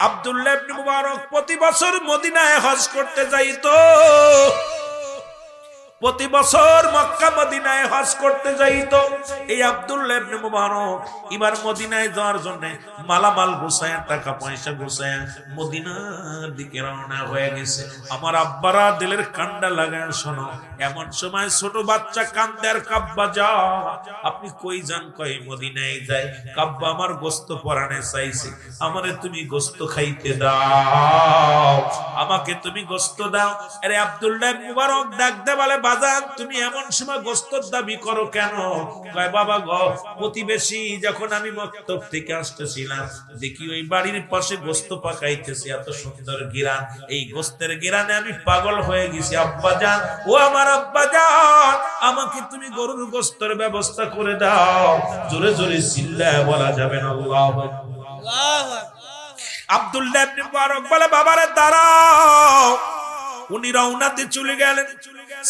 আব্দুল্লাহ ইবনে মুবারক প্রতি বছর মদিনায় হজ করতে যাইতো, প্রতি বছর মক্কা মদিনায় হজ করতে যাইতো। এই আব্দুল্লাহ ইবনে মুবারক এবার মদিনায় যাওয়ার জন্য মালামাল গুছায়, টাকা পয়সা গুছায় মদিনার দিকে রওনা হয়ে গেছে। আমার আব্বারা দিলের কান্ডা লাগায় শোনো, এমন সময় ছোট বাচ্চা কান্দে, আর কাব্বা যাও, আপনি কই যান? কই মদিনায় যাই। কাব্বা আমার গোস্ত পরাণে চাইছে, আমারে তুমি গোস্ত খাইতে দাও, আমাকে তুমি গোস্ত দাও। আরে আব্দুল্লাহ ইবনে মুবারক ডাক দে বলে, বাজান তুমি এমন সময় গোস্তর দাবি করো কেন? কয় বাবা গো, প্রতিবেশী যখন আমি মক্তব থেকে আসতেছিলাম দেখি ওই বাড়ির পাশে গোস্ত পাকাইতেছে, এত সুন্দর ঘিরান, এই গোস্তের ঘিরানে আমি পাগল হয়ে গেছি। আব্বাজান, ও আমার আব্বাজান, আমাকে তুমি গরুর গোস্তের ব্যবস্থা করে দাও। জোরে জোরে চিল্লায় বলা যাবে না আল্লাহু আকবার। আব্দুল্লাহ ইবনে মুবারক বলে, বাবারে দাঁড়াও। উনি রওনাতে চলে গেলেন।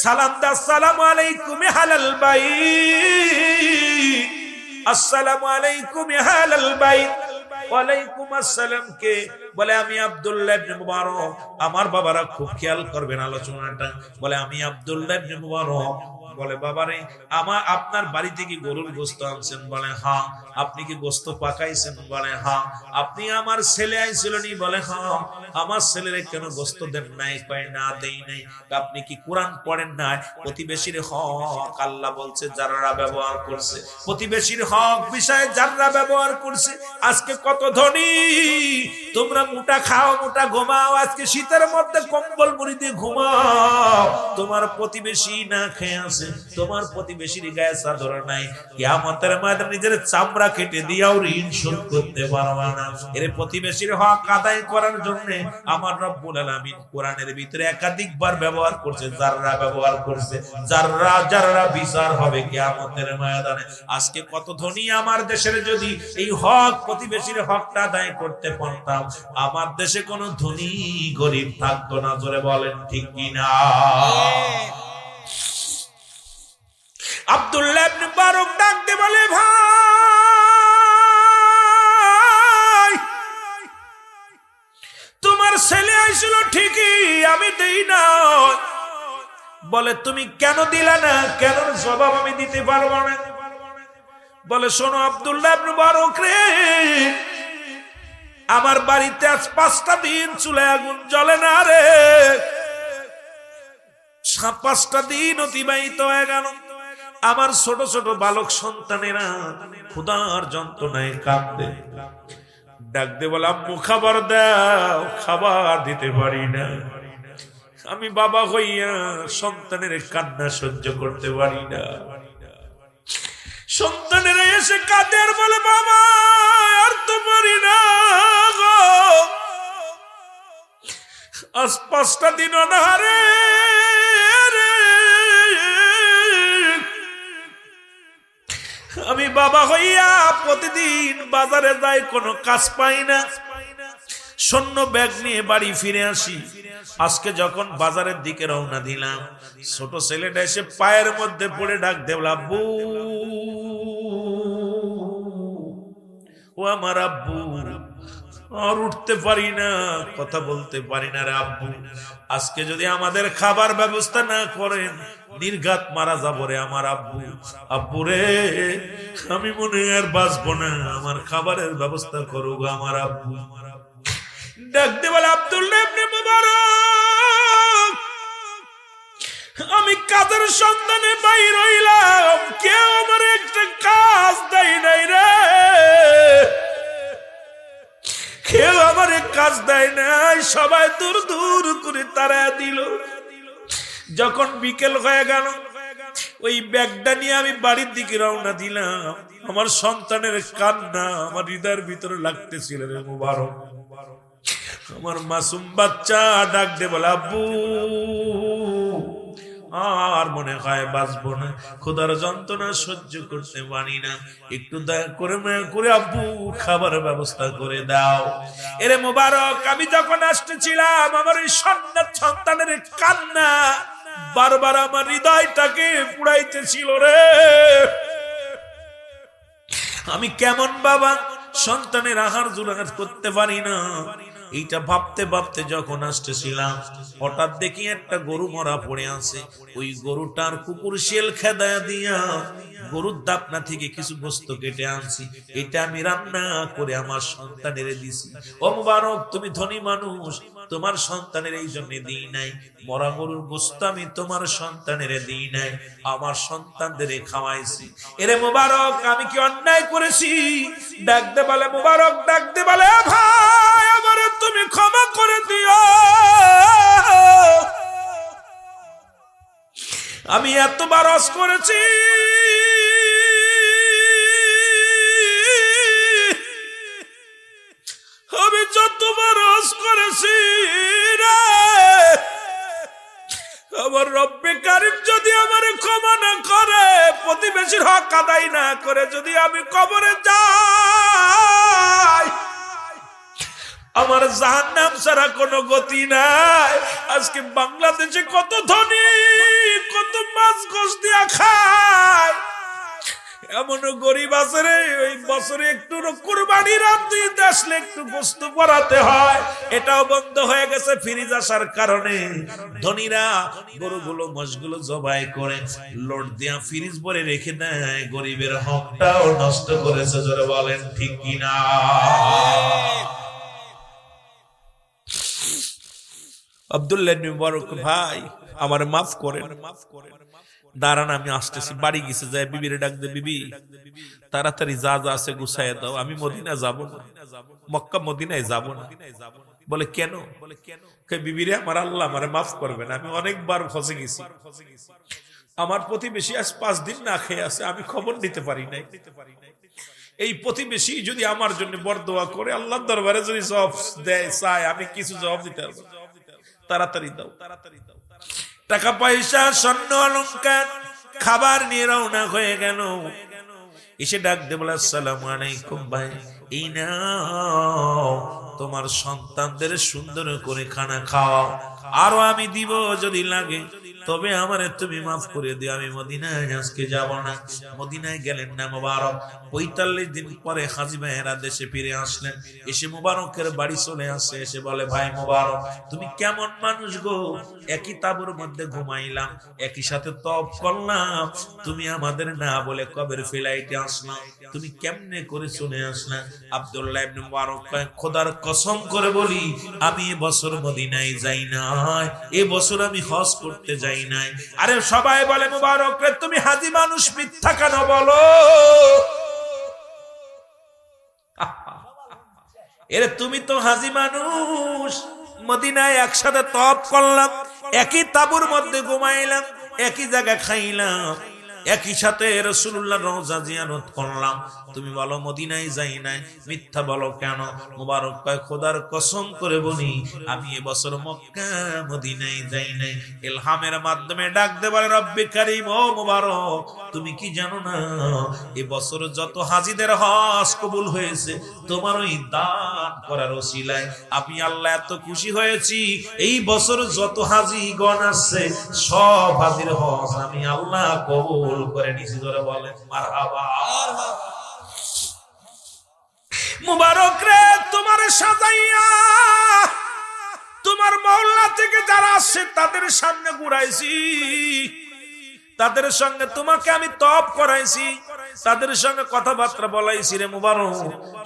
সালাম দা, আসসালামু আলাইকুম আহলাল বাইত, আসসালামু আলাইকুম আহলাল বাইত। ওয়ালাইকুম আসসালাম। কে? বলে আমি আব্দুল্লাহ ইবনে মুবারক। আমার বাবারা খুব খেয়াল করবেন আলোচনাটা। বলে আমি আব্দুল্লাহ ইবনে মুবারক। বলে বাবারে, আপনার বাড়ি থেকে গরুর গোস্ত আনছেন? বলে হ্যাঁ। আপনি কি গোস্ত পাকাইছেন? বলে হ্যাঁ। আপনি আমার ছেলে আইছিল নি? বলে হ্যাঁ। আমার ছেলের কেন গোস্ত দেন নাই? কয় না, দেই নাই। আপনি কি কোরআন পড়েন নাই? প্রতিবেশীর হক আল্লাহ বলছে যারা ব্যবহার করছে, প্রতিবেশীর হক বিষয়ে যারা ব্যবহার করছে। আজকে কত ধনী, তোমরা মোটা খাও, মোটা ঘুমাও, আজকে শীতের মধ্যে কম্বল মুড়ি দিয়ে ঘুমাও, তোমার প্রতিবেশী না খেয়ে আছে, তোমার প্রতিবেশীর গায়ে চাদর নাই, কিয়ামতের ময়দানে নিজের চামড়া কেটে দিয়াও ঋণ শোধ করতে পারবা না। এর প্রতিবেশীর হক আদায় করার জন্য আমার রব্বুল আলামিন কোরআনের ভিতরে একাধিকবার ব্যবহার করছে, যাররা ব্যবহার করছে, যাররা যাররা বিচার হবে কিয়ামতের ময়দানে। আজকে কত ধনী আমার দেশের যদি এই হক প্রতিবেশীর হকটা আদায় করতে পারতাম, আমার দেশে কোনো ধনী গরিব থাকতো না। জোরে বলেন ঠিক কিনা? আব্দুল্লাহ ইবনে মুবারক ডাক দিয়ে বলে, ভাই তোমার ছেলে আইছিল ঠিকই, আমি দেই না। বলে তুমি কেন দিলা না? কেন জবাব আমি দিতে পারবো না। বলে শোনো আব্দুল্লাহ ইবনে মুবারক রে, আমার বাড়িতে আজ 5টা দিন চুলায় আগুন জ্বলে না রে। 5টা দিন অতিবাহিত হয়ে গেল, আমার ছোট ছোট বালক সন্তানেরা ক্ষুধার যন্ত্রণায় কাঁদে। ডাক দে বলে, আম্মু খাবার দাও। খাবার দিতে পারি না, আমি বাবা হইয়া সন্তানের কান্না সহ্য করতে পারি না। সন্তানেরা এসে কাঁদে আর বলে, বাবা আর তো পারি না গো, আজ 5টা দিন অনাহারে, আমি বাবা হইয়া প্রতিদিন বাজারে যাই, কোনো কাজ পাই না, শূন্য ব্যাগ নিয়ে বাড়ি ফিরে আসি। আজকে যখন বাজারের দিকে রওনা দিলাম, ছোট ছেলেটা এসে পায়ের মধ্যে পড়ে ডাক দেবল, আব্বু, ও আমার আব্বু। আর উঠতে পারি না, কথা বলতে পারি না রে আব্বু। আজকে যদি আমাদের খাবার ব্যবস্থা না করেন, নির্ঘাত মারা যাবো রে আমার আব্বু। আব্বু রে, আমি মনে আর বাঁচবো না, আমার খাবারের ব্যবস্থা করো গো আমার আব্বু। ডাক দে বলে, আব্দুল্লাহ ইবনে মুবারক, আমি কাজের সন্ধানে বাইর হইলাম, কেউ আমার একটা কাজ দেয় নাই রে, কেউ আমার কাজ দেয় নাই, সবাই দূর দূর করে তারা দিল। যখন বিকেল হয়ে গেল, ওই ব্যাগটা নিয়ে আমি বাড়ির দিকে রওনা দিলাম। আমার সন্তানের কান্না আমার হৃদয়ের ভিতরে লাগতেছিল রে মুবারক। আমার মাসুম বাচ্চা ডাক দে বলে, আব্বু আর মনে হয় বাঁচবো না, ক্ষুধার যন্ত্রণা সহ্য করতে পারি না, একটু দয়া করে মায়া করে আব্বু খাবার ব্যবস্থা করে দাও। এরে মুবারক, আমি যখন আসতেছিলাম, আমার এই সন্তানের কান্না বারবার আমার হৃদয়টাকে পুড়াইতেছিল রে। আমি কেমন বাবা, সন্তানের আহার জোগাড় করতে পারি না, এইটা ভাবতে ভাবতে যখন আসতেছিলাম, হঠাৎ দেখি একটা গরু মরা পড়ে আছে। ওই গরুটার কুকুর শেল খেদায়া দিয়া গরুর দাপনা থেকে কিছু গোস্ত কেটে আনছি। এটা আমি রান্না করে আমার সন্তানের দিছি। ও মুবারক, তুমি ধনী মানুষ, তোমার সন্তানের এই জন্য দিই নাই। মরা গরুর গোস্ত আমি তোমার সন্তানের দিই নাই, আমার সন্তানদের খাওয়াইছি। এরে মুবারক, আমি কি অন্যায় করেছি? ডাকতে বলে মুবারক, ডাকতে বলে ভাই আমারে তুমি ক্ষমা করে দিও, আমি এতবার রস করেছি, আমি যতবার রস করেছি রে, আমার রব্বে কারিম যদি আমার ক্ষমা না করে, প্রতিবেশীর হক আদায় না করে যদি আমি কবরে যাই, আমার জাহান্নাম ছাড়া কোনো গতি নাই। আজকে বাংলাদেশে কত ধনী, কত মাছ গোশ দিয়া খায়, এমন গরিব আছে রে, ওই বছরে একটু কুরবানির রাতে আসলে একটু গোস্ত পরাতে হয়, এটাও বন্ধ হয়ে গেছে ফ্রিজ আসার কারণে। ধনীরা গরুগুলো মোষগুলো জবাই করে লোড দিয়া ফ্রিজ ভরে রেখে দেয়, গরিবের হকটাও নষ্ট করেছে। জোরে বলেন ঠিক কিনা? আব্দুল্লাহ ইবনে মুবারক ভাই আমার মাফ করেন, দাঁড়ান আমি আসতেছি। বাড়ি গেছে, যায় বিবিরে ডাক দে, বিবি তাড়াতাড়ি যা যা আছে গুছাইয়া দাও, আমি মদিনা যাব না, মক্কা মদিনায় যাব না। বলে কেন? বিবিরে আমার আল্লাহ আমারে মাফ করবেন, আমি অনেকবার ফসে গেছি, আমার প্রতিবেশী আজ 5 দিন না খেয়ে আছে, আমি খবর নিতে পারি নাই। এই প্রতিবেশী যদি আমার জন্য বরদোয়া করে, আল্লাহর দরবারে যদি জবাব দেয় চায়, আমি কিছু জবাব দিতে পারবো, তাড়াতাড়ি দাও। টাকা পয়সা স্বর্ণ অলংকার খাবার নিয়ে রওনা হয়ে গেল। এসে ডাক দে বলে আসসালামু আলাইকুম ভাই, এই নাও তোমার সন্তানদের সুন্দর করে খানা খাওয়াও, আরো আমি দিব যদি লাগে, তবে আমারে তুমি মাফ করে দিও, আমি মদিনায় আজকে যাব না। মদিনায় গেলেন না মুবারক। 45 দিন পরে হাজী ভাইয়েরা দেশে ফিরে আসলেন। এসে মুবারকের বাড়ি চলে আসে, এসে বলে ভাই মুবারক তুমি কেমন মানুষ গো, একই তাঁবুর মধ্যে ঘুমাইলাম, একই সাথে তপ করলাম, তুমি আমাদের না বলে কবের ফ্লাইটে আসলাম, তুমি কেমনে করে চলে আসলা? আব্দুল্লাহ ইবনে মুবারক কয় খোদার কসম করে বলি, আমি এবছর মদিনায় যাই নাই, এবছর আমি হজ করতে যাই নাই। আরে সবাই বলে মুবারক রে তুমি হাজী মানুষ, মিথ্যা কেন বলো? এরে তুমি তো হাজী মানুষ, মদিনায় একসাথে তপ করলাম, একই তাঁবুর মধ্যে ঘুমাইলাম, একই জায়গা খাইলাম, একই সাথে রাসূলুল্লাহ রওজা জিয়ারত করলাম, তুমি বলো মদিনায় যাই নাই, মিথ্যা বলো কেন? মুবারক কয় খোদার কসম করে বলি, আমি এবছর মক্কা মদিনায় যাই নাই। ইলহামের মাধ্যমে ডাক দে বলে রব্বে কারীম, ও মুবারক তুমি কি জানো না এবছর যত হাজীদের হজ কবুল হয়েছে তোমার ওই দান করার ওসিলায় আমি আল্লাহ এত খুশি হয়েছি, এই বছর যত হাজীগণ আসছে সব হাজীর হজ আমি আল্লাহ কবুল করে নিয়েছি। ধরে বলেন মারহাবা। মুবারক রে তোমার সাজাইয়া তোমার মহল্লা থেকে যারা আসছে তাদের সামনে ঘুরাইছি, তাদের সঙ্গে তোমাকে আমি তপ করাইছি, তাদের সঙ্গে কথাবার্তা বলাইছি রে মুবারক,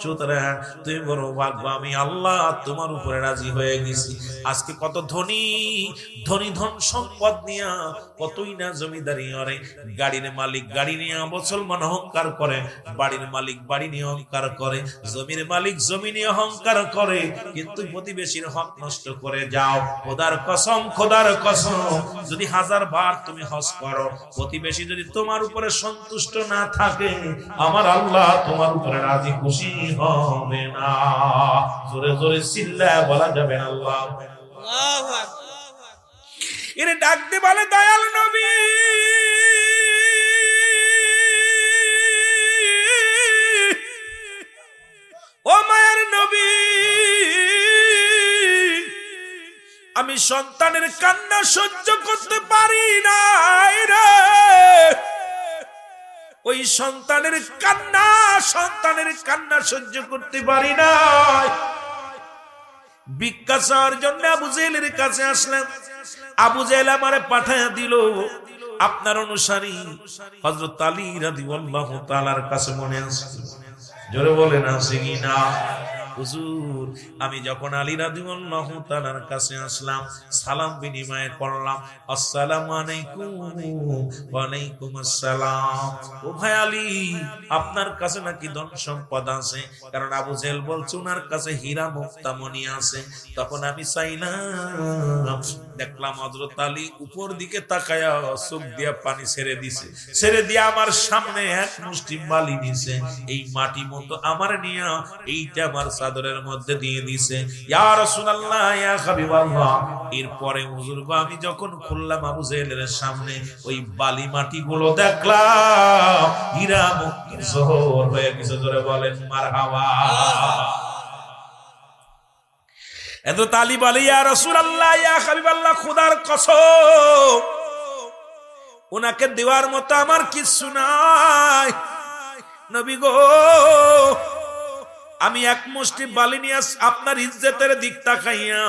সুতরাং তুমি বড় ভাগ্য, আমি আল্লাহ তোমার উপরে রাজি হয়ে গেছি। আজকে কত ধনী ধনী ধন সম্পদ নিয়ে কতই না জমিদারি করে, গাড়ির মালিক গাড়ি নিয়ে মুসলমান অহংকার করে, বাড়ির মালিক বাড়ি নিয়ে অহংকার করে, জমির মালিক জমি নিয়ে অহংকার করে, কিন্তু প্রতিবেশীর হক নষ্ট করে যাও। খোদার কসম, খোদার কসম, যদি 1000 বার তুমি হজ করো, প্রতিবেশী যদি তোমার উপরে সন্তুষ্ট না থাকে, আমার আল্লাহ তোমার উপরে রাজি খুশি হবে না। জোরে জোরে চিল্লায় বলা যাবে না আল্লাহ আল্লাহু আকবার। এর ডাক দে বলে দয়াল নবী, ও মায়ের নবী, আমি সন্তানের কান্না সহ্য করতে পারি না রে, ওই সন্তানের কান্না সহ্য করতে পারি না, ভিক্ষা চাওয়ার জন্য আবু জেহেলের কাছে আসলাম। আবু জেহেল আমারে পাঠায়া দিল আপনার অনুসারী হযরত আলী রাদিয়াল্লাহু তাআলার কাছে। মনে আছে? জোরে বলেন আছে কি না? হুজুর, আমি যখন আলী রাদিয়াল্লাহু তাআলার কাছে আসলাম, সালাম বিনিময় করলাম, আসসালামু আলাইকুম। ওয়া আলাইকুম আসসালাম। ও ভাই আলী, আপনার কাছে নাকি ধন সম্পদ আছে? কারণ আবু জেহেল বলছে ওনার কাছে হীরা মুক্তা মণি আছে। তখন আমি চাইলাম, দেখলাম হযরত আলী উপর দিকে তাকায়া চোখ দিয়া পানি ছেড়ে দিছে, ছেড়ে দিয়া আমার সামনে এক মুষ্টি বালি দিছে। এই মাটি মতো আমার নিয়া এইটা আমার চাদরের মধ্যে দিয়ে দিছে। ইয়া রাসূলুল্লাহ, ইয়া হাবিবাল্লাহ। এরপরে হুজুর গো, আমি যখন খুললাম আবু জেহেলের সামনে, ওই বালি মাটি গুলো দেখলাম হীরা মুক্তার শহর হয়ে গেছে। জোরে বলেন মারহাবা। এত তালি বলে, ইয়া রাসূলুল্লাহ, ইয়া হাবিবাল্লাহ, খোদার কসম, ওনাকে দেওয়ার মতো আমার কিছু নাই নবী গো। আমি এক মুষ্টি বালি নিয়ে আপনার ইজ্জতের দিক তাকাইয়া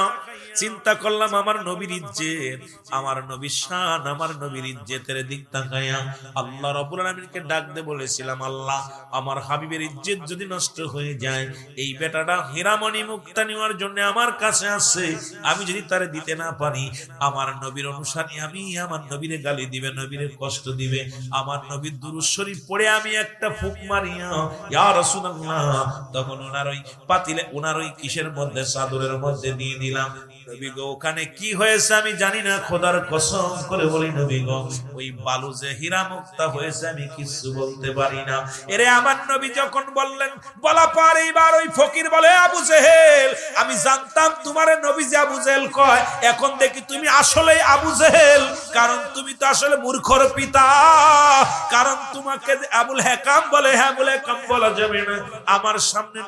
চিন্তা করলাম, আমার নবীর ইজ্জত, আমার নবীর শান, আমার নবীর ইজ্জতের দিক তাকাইয়া আল্লাহ রাব্বুল আলামিনকে ডাক দিয়ে বলেছিলাম, আল্লাহ, আমার হাবিবের ইজ্জত যদি নষ্ট হয়ে যায়, এই বেটাটা হীরামণি মুক্তা নেওয়ার জন্য আমার কাছে আসছে, আমি যদি তারে দিতে না পারি, আমার নবীর অনুসারী আমি, আমার নবীরে গালি দিবে, নবীরে কষ্ট দিবে। আমার নবীর দুরূদ শরীফ পড়ে আমি একটা ফুক মারিয়া, ইয়া রাসূলুল্লাহ, তখন ওনার ওই পাতিলে, ওনার ওই কিসের মধ্যে, চাদরের মধ্যে দিয়ে দিলাম। নবী গো, ওখানে কি হয়েছে আমি জানি না, খোদার কসম করে বলি নবী গো, ওই বালু যে হীরা মুক্তা হয়েছে আমি কিছু বলতে পারি না। এরে আমার নবী যখন বললেন, বলা পর এইবার ওই ফকির বলে, আবু জেহেল, আমি জানতাম তোমার নবী যে আবু জেহেল কয়, এখন দেখি তুমি আসলেই আবু জেহেল, কারণ তুমি তো আসলে মূর্খর পিতা। কারণ তোমাকে আবুল হেকাম বলে, হ্যাঁ বলে হেকাম বলা যাবে না। আমার সামনে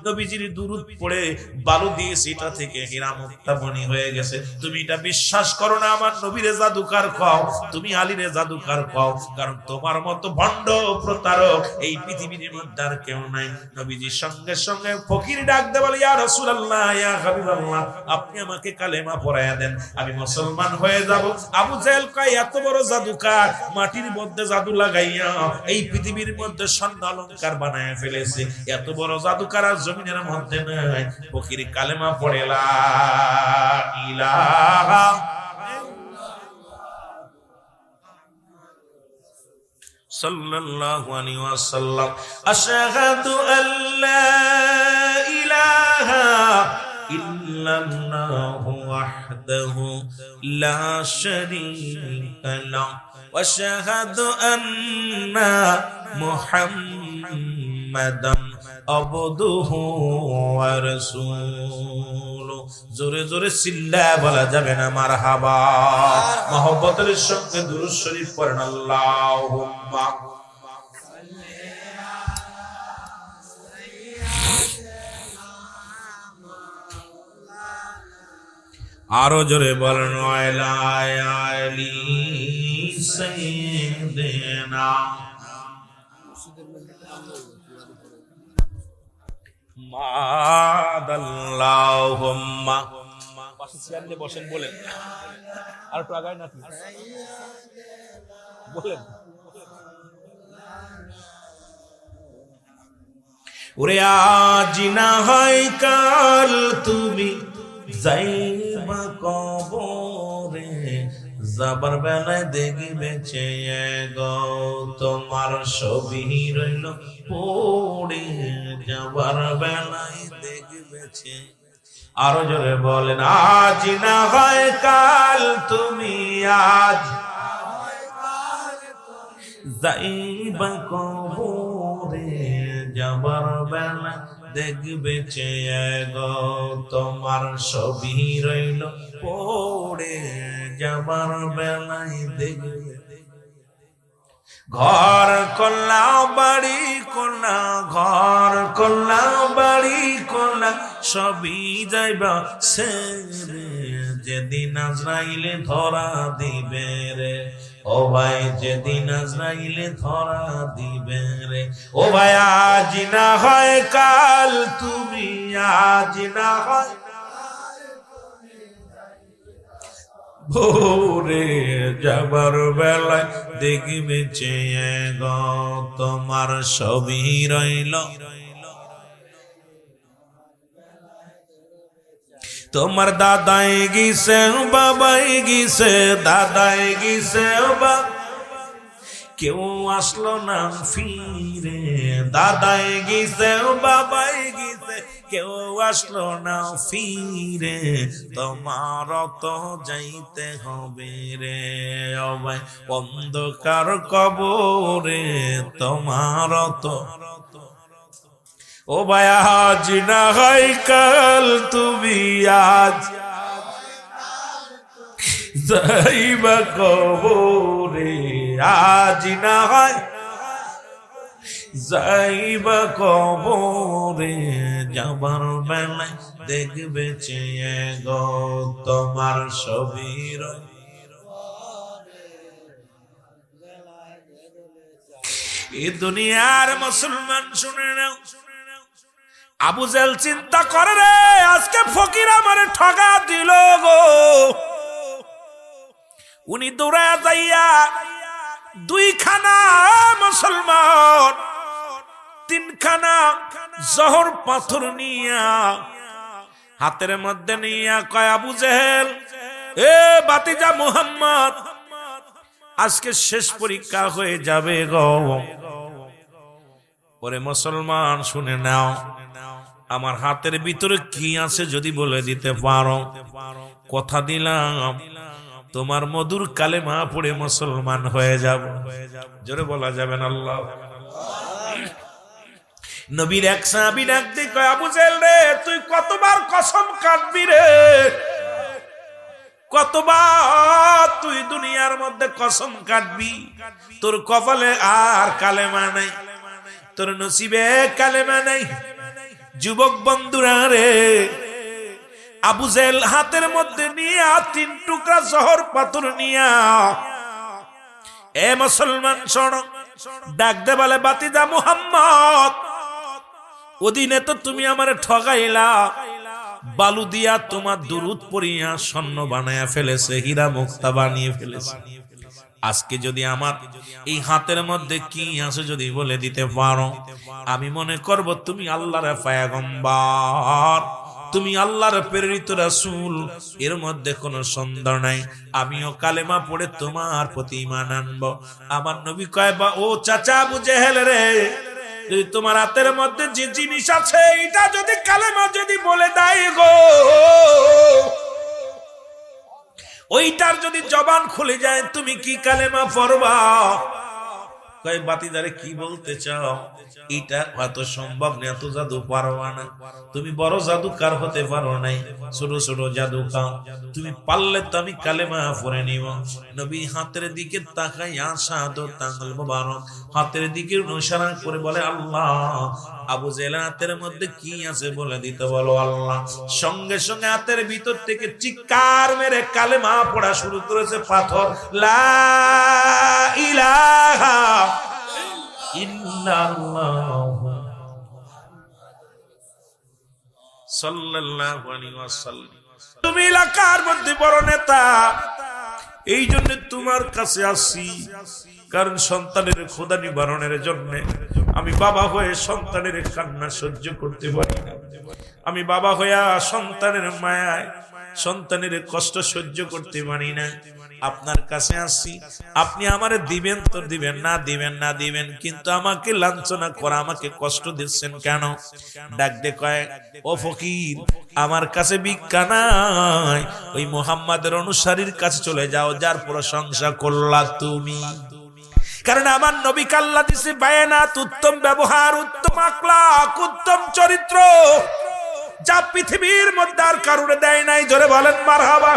নবীজির দুরূদ পড়ে বালু দিয়ে সেটা থেকে হীরা মুক্তা মণি হয়ে গেছে। তুমি এটা বিশ্বাস করো না, আমার নবীরে জাদুকার কও, তুমি আলীরে জাদুকার কও, কারণ তোমার মতো ভণ্ড প্রতারক এই পৃথিবীর মধ্যে আর কেউ নাই। নবীজির সঙ্গে সঙ্গে ফকির ডাক দে বলে, ইয়া রাসূলুল্লাহ, ইয়া হাবিবাল্লাহ, আপনি আমাকে কালেমা পড়ায়া দেন, আমি মুসলমান হয়ে যাব। আবু জেহেল কয়, এত বড় জাদুকার, মাটির মধ্যে জাদু লাগাইয়া এই পৃথিবীর মধ্যে স্বর্ণ অলংকার বানায় ফেলেছে, এত বড় জাদুকার আর জমিনের মধ্যে নাই। ফকির কালেমা পড়ে লা ইলাহা সাল্লাল্লাহু আলাইহি ওয়াসাল্লাম, আশহাদু আল্লা ইলাহা ইল্লাল্লাহু ওয়াহদাহু লা শারীকা লাহু ওয়া আশহাদু আন্না মুহাম্মাদান আবদুহু ওয়া রাসূলুহু। জোরে জোরে চিল্লা বলা যাবে না মারহাবা। মহব্বতের সঙ্গে দুরূদ শরীফ পড়েন, আল্লাহুম্মা আরো জোরে বলেন, ওয়ালা আলি সাইয়্যিদিনা। মাদাল্লাহুম্মা। পাশে চেয়ার নিয়ে বসেন, বলেন আর একটু আগায় নাকি বলেন। ওরে আজ না হয় কাল তুমি যাইবা কবরে, যাবার বেলায় দেখবে চেয়ে গো, তোমার ছবি রইল পড়ে, যাবার বেলায় দেখবে চেয়ে। আরো জোরে বলেন, আজ না হয় কাল তুমি, আজ যাইবা কবরে, যাবার বেলা দেখবে চেয়ে গো, তোমার ছবি রইল পড়ে, যাবার বেলায় দেখবে। ঘর করলা বাড়ি করলা, ঘর করলা বাড়ি করলা, সবই যাইবা সেরে, যেদিন আজরাইলে ধরা দিবে রে। ও ভাই, যেদিন আজরাইলে ধরা দিবে রে। ও ভাই, আজ না হয় কাল তুমি, আজ না হয় ভোরে যাবার বেলায় দেখবে চেয়ে গো তোমার ছবি রইল, তোমার দাদাই গিয়েছে বাবাই গিয়েছে, দাদাই গিয়েছে বা কেউ আসলো না ফিরে, দাদাই গিয়েছে বাবাই গিয়েছে কেউ আসলো না ফিরে, তোমার তো যাইতে হবে রে ভাই অন্ধকার কবরে, তোমার তো ও ভাই আজ না হয় কাল তুমি আজ যাইবা কবরে, আজ না হয় যাইবা কবরে, যাবার বেলায় দেখবে চেয়ে গো তোমার ছবির। এই দুনিয়ার মুসলমান শুনে নাও, আবু জেহেল চিন্তা করে রে আজকে ফকির আমারে ঠগা দিল গো। উনি দৌড়া যাইয়া দুইখানা মুসলমান তিনখানা জহর পাথর নিয়া হাতের মধ্যে নিয়া কয় আবু জেহেল এ বাতিজা মুহাম্মদ আজকে শেষ পরীক্ষা হয়ে যাবে গো। পরে মুসলমান শুনে নাও আমার হাতের ভিতরে কি আছে যদি বলে দিতে পারো, কথা দিলাম তোমার মধুর কালেমা পড়ে মুসলমান হয়ে যাব। জোরে বলা যাবে না আল্লাহ। নবীর এক সাহাবী ডাক দিয়ে কয় আবু জেহেল রে তুই কতবার কসম কাটবি রে, কতবার তুই দুনিয়ার মধ্যে কসম কাটবি, তোর কপালে আর কালেমা নাই, তোর নসিবে কালেমা নাই। যুবক বন্ধুরা রে আবু জেহেল হাতের মধ্যে নিয়ে তিন টুকরা জহর পাথর নিয়া এ মুসলমান শোনো ডাক দে বলে বাতিজা মুহাম্মদ ওদিনে তো তুমি আমারে ঠগাইলা, বালু দিয়া তোমার দুরুদ পড়িয়া স্বর্ণ বানায়া ফেলেছে, হীরা মুক্তা বানিয়ে ফেলেছে। আজকে যদি আমার এই হাতের মধ্যে কি আছে যদি বলে দিতে পারো, আমি মনে করব তুমি আল্লাহর পয়গম্বর, তুমি আল্লাহর প্রেরিত রাসূল, এর মধ্যে কোনো সন্দেহ নাই। আমিও কালেমা পড়ে তোমার প্রতি ঈমান আনবো। আমার নবী কয় বা ও চাচা আবু জেহেল রে যদি তোমার হাতের মধ্যে যে জিনিস আছে এটা যদি কালেমা যদি বলে দেয় গো, ওইটার যদি জবান খুলে যায় তুমি কি কালেমা পড়বা? কয় বাতিদারে কি বলতে চাও? এটা এত সম্ভব না, এত জাদু পারবা না, তুমি বড় জাদুকার হতে পারো নাই, ছোট ছোট জাদু খাও, তুমি পারলে তো আমি কালেমা পড়ে নিব। নবী হাতের দিকে তাকাই আসাদু তাঙ্গল মুবারক হাতের দিকে অনুসরণ করে বলে আল্লাহ আবু জেহেল হাতের মধ্যে কি আছে বলে দিতে বলো আল্লাহ। সঙ্গে সঙ্গে হাতের ভিতর থেকে চিৎকার মেরে কালেমা পড়া শুরু করেছে পাথর, লা ইলাহা ইল্লাল্লাহ সাল্লাল্লাহু আলাইহি ওয়াসাল্লাম। তুমি এলাকার মধ্যে বড় নেতা, এই জন্য তোমার কাছে আসি, কারণ সন্তানের ক্ষুধা নিবারণের জন্য। আমি বাবা হয়ে সন্তানের কান্না সহ্য করতে পারি না, আমি বাবা হইয়া সন্তানের মায়ায় সন্তানের কষ্ট সহ্য করতে পারি না। আপনার কাছে আসি, আপনি আমারে দিবেন তো দিবেন, না দিবেন না দিবেন, কিন্তু আমাকে লাঞ্ছনা করা, আমাকে কষ্ট দিচ্ছেন কেন? ডাক দে কয় ও ফকির আমার কাছে ভিক্ষা নাই, ওই মুহাম্মাদের অনুসারীর কাছে চলে যাও যার প্রশংসা করলা তুমি। কারণ আমার নবী আল্লাহ দিছে বায়ানাত, উত্তম ব্যবহার, উত্তম আখলাক, উত্তম চরিত্র, যা পৃথিবীর মধ্যে আর কারুরে দেয় নাই। জোরে বলেন মারহাবা।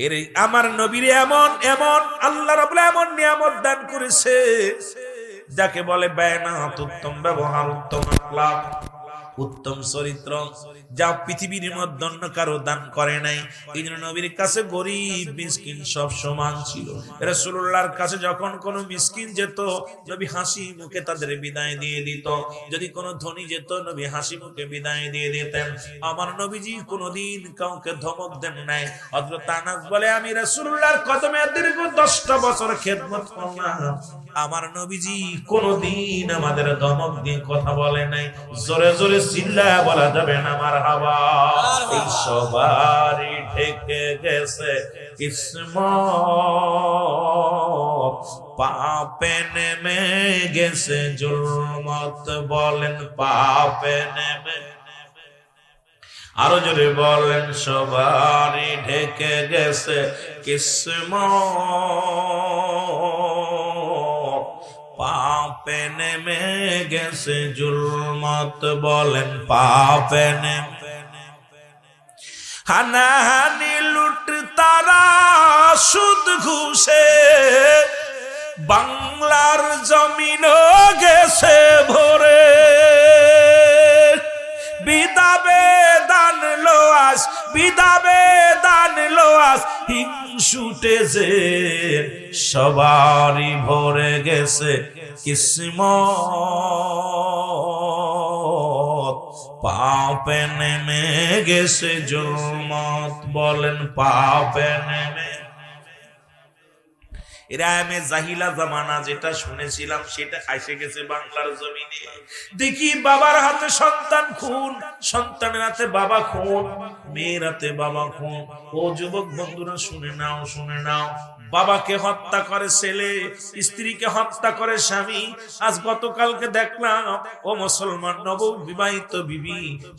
এর আমার নবীর এমন এমন আল্লাহ রাব্বুল এমন নিয়ামত দান করেছে যাকে বলে বায়ানাত, উত্তম ব্যবহার, উত্তম আখলাক। উত্তম চরিত্র যা পৃথিবীর মধ্যে অন্য কারো দান করে নাই। এই জন্য নবীর কাছে গরিব মিসকিন সব সমান ছিল। রাসূলুল্লাহর কাছে যখন কোনো মিসকিন যেত, নবী হাসি মুখে তাদের বিদায় দিয়ে দিত। যদি কোনো ধনী যেত, নবী হাসি মুখে বিদায় দিয়ে দিতেন। আমার নবীজি কোনোদিন কাউকে ধমক দেন নাই। হযরত আনাস বলে, আমি রাসূলুল্লাহর কদমে দীর্ঘ 10টা বছর খেদমত করলাম, আমার নবীজি কোনোদিন আমাদের ধমক দিয়ে কথা বলে নাই। জোরে জোরে চিল্লায়া বলা যাবে না মারহাবা। এই সবারই ঢেকে গেছে কিসমত, পাপে নেমে গেছে জুলমত। বলেন পাপে নেমে, আরো জোরে বলেন সবারই ঢেকে গেছে কিসমত, পাপে নেমে গেছে জুলমত। বলেন পাপে নেমে, হানাহানি লুট তারা সুদ ঘুষে বাংলার জমিন গেছে ভরে। বিদাবে দান লোয়াস, বিদাবে দান লোয়াস, হিংসুটেছে সবারই ভরে গেছে কিসমত, পাপে নেমে গেছে জুলমত। বলেন পাপে নেমে। ইরামে জাহিলা জামানা যেটা শুনেছিলাম সেটা এসে গেছে বাংলার জমিনে। দেখি বাবার হাতে সন্তান খুন, সন্তানের হাতে বাবা খুন, মেয়ের হাতে বাবা খুন। ও যুবক বন্ধুরা শুনে নাও, শুনে নাও। বাবাকে হত্যা করে ছেলে, স্ত্রীকে হত্যা করে স্বামী। আজ গতকালকে দেখলাম ও মুসলমান নববিবাহিত বিবি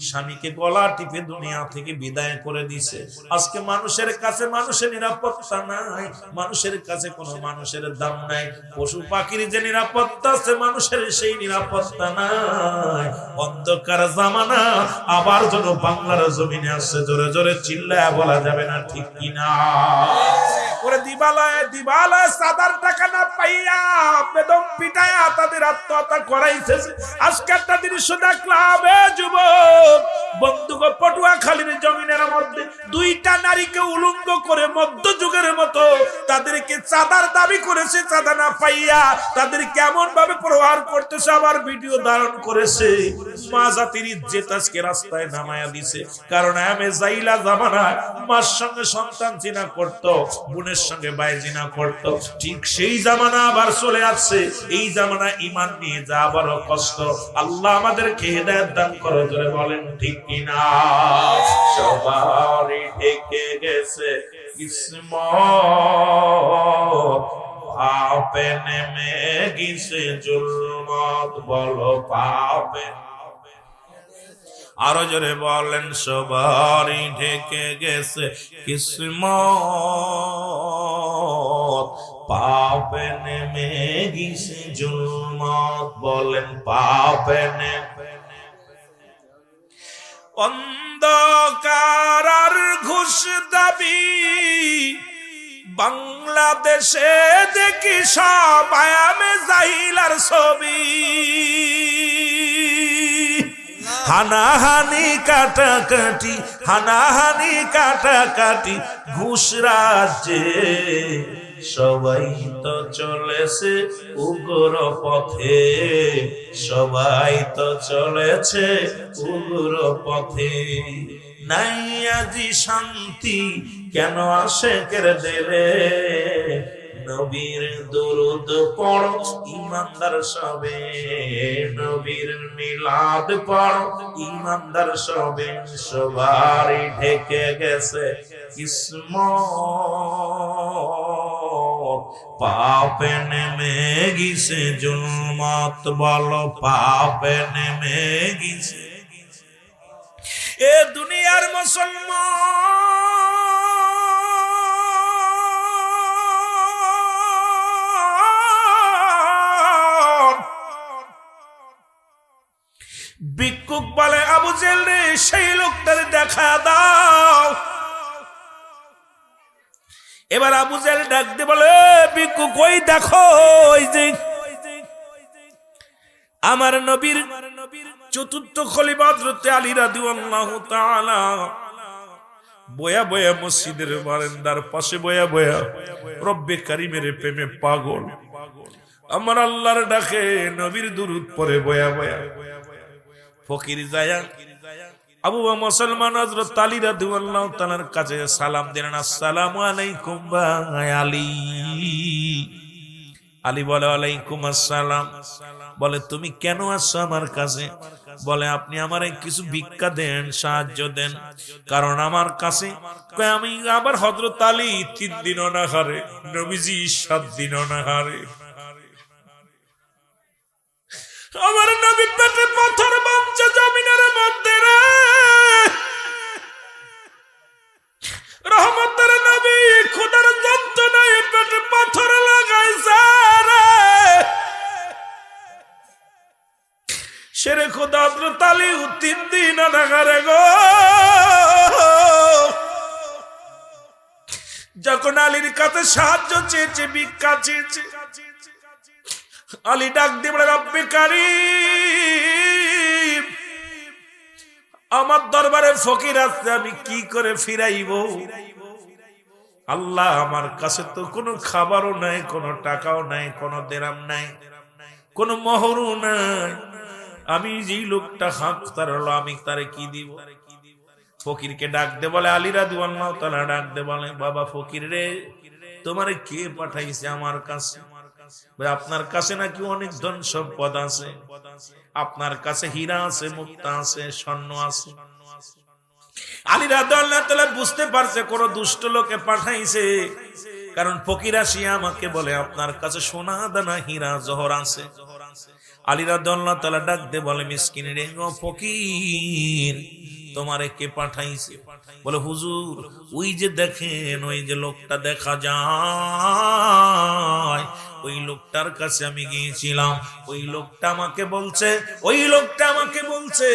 স্বামীকে গলা টিপে দুনিয়া থেকে বিদায় করে দিছে। আজকে মানুষের কাছে মানুষের নিরাপত্তা নাই, মানুষের কাছে কোনো মানুষের দাম নাই। পশু পাখির যে নিরাপত্তা আছে, মানুষের সেই নিরাপত্তা নাই। অন্ধকার জামানা আবার যেন বাংলার জমিনে আসছে। জোরে জোরে চিল্লায়া বলা যাবে না, ঠিক কিনা? ওরে দিবালয়ে দিবালয়ে সাদার টাকা না পাইয়া বেদম পিটায়া তাদের আত্মহত্যা করাইছে। আজকে একটা দৃশ্য দেখলাম, যুবক বন্ধুক পটুয়াখালীর জমিনের মধ্যে 2টা নারীকে উলঙ্গ করে মধ্যযুগের মতো তাদেরকে চাঁদার দাবি করেছে। চাঁদা না পাইয়া তাদের কেমন ভাবে প্রহার করতেছে, আবার ভিডিও ধারণ করেছে। মা জাতির ইজ্জত আজকে রাস্তায় নামায়া দিছে। কারণ আমি জাইলা জামানায় মার সঙ্গে সন্তান জিনা করতো, বোনের সঙ্গে ভাই জিনা করতো। ঠিক সেই জামানা আবার চলে আসছে। এই জামানা ঈমান নিয়ে যা বড় কষ্ট। আল্লাহ আমাদেরকে হেদায়েত দান করো, জোরে বলেন ঠিক কিনা? সবারই ঢেকে গেছে কিসমত, পাপে নেমে গেছে জুলমত। বলো পাপে, আরো জোরে বলেন সবারই ঢেকে গেছে কিসমত, পাপে নেমে গেছে জুলমত। বলেন পাপে নেমে। অন্ধকার আর ঘুষ দাবি বাংলাদেশে দেখি সব আয়ামে জাহিলার ছবি। হানাহানি কাটাকাটি, হানাহানি কাটাকাটি, ঘুষ রাজ্যে সবাই তো চলেছে উগ্র পথে, সবাই তো চলেছে উগ্র পথে। নাই আজি শান্তি কেন আশেকের দিলে, নবীর দরুদ পড়ো ইমানদার সবে, নবীর মিলাদ পড়ো ইমানদার সবে। সবারই ঢেকে গেছে কিসমত, পাপে নেমে গেছে জুলমত। বলো পাপে নেমে গেছে। এ দুনিয়ার মুসলমান ভিক্ষুক বলে, আবু জেহেল রে সেই লোকটার দেখা দাও। এবার আবু জেহেল ডাক দিয়ে বলে, ভিক্ষুক ওই দেখো, ওই যে আমার নবীর চতুর্থ খলিফা হযরত আলী রাদিয়াল্লাহু তাআলা বয়া বয়া মসজিদের বারান্দার পাশে বয়া বয়া রব্বে কারীমের প্রেমে পাগল, আমার আল্লাহর ডাকে নবীর দুরূদ পড়ে বয়া বয়া। ফকির যায়া আবু মুসলমান হযরত আলী রাদিয়াল্লাহু তাআলার কাছে সালাম দিলেন, আসসালামু আলাইকুম ভাই আলী। আলী বলে ওয়ালাইকুম আসসালাম। বলে তুমি কেন আসছো আমার কাছে? বলে আপনি আমারে কিছু ভিক্ষা দেন, সাহায্য দেন, কারণ আমার কাছে আমি আবার হযরত আলী 3 দিন অনাহারে, নবীজি 7 দিন অনাহারে, আমার নবী পেটে পাথর বাঁধছে জমিনের মধ্যে রে, রহমতের নবী খোদার যন্ত্রণায় পেটে পাথর লাগাইছে রে। শেরে খোদা হযরত আলী 3 দিন অনাহারে গো। যখন আলীর কাছে সাহায্য চেয়েছে, ভিক্ষা চেয়েছে, আলী ডাক দিয়ে বলে রব্বে কারীম, আমার দরবারে ফকির আছে, আমি কি করে ফিরাইব? আল্লাহ আমার কাছে তো কোনো খাবারও নাই, কোনো টাকাও নাই, কোনো দিরহাম নাই, কোনো মোহরও নাই, আমি যেই লোকটা হক তার হলো, আমি তারে কি দিব? ফকিরকে ডাক দে বলে, আলী রাদিয়াল্লাহু তাআলা ডাক দে বলে, বাবা ফকির রে, তোমারে কে পাঠাইছে আমার কাছে? আপনার কাছে নাকি অনেক ধন সম্পদ আছে, আপনার কাছে হীরা আছে, মুক্তা আছে, স্বর্ণ আছে। আলী রাদিয়াল্লাহু তাআলা বুঝতে পারছে কোন দুষ্ট লোকে পাঠাইছে, কারণ ফকির আসিয়া আমাকে বলে আপনার কাছে সোনা দানা হীরা জহর আছে। আলী রাদিয়াল্লাহু তাআলা ডাক দে বলে, মিসকিন রে, ও ফকির, তোমারে কে পাঠাইছে? বলে হুজুর, ওই যে দেখেন, ওই যে লোকটা দেখা যায়, ওই লোকটার কাছে আমি গিয়েছিলাম, ওই লোকটা আমাকে বলছে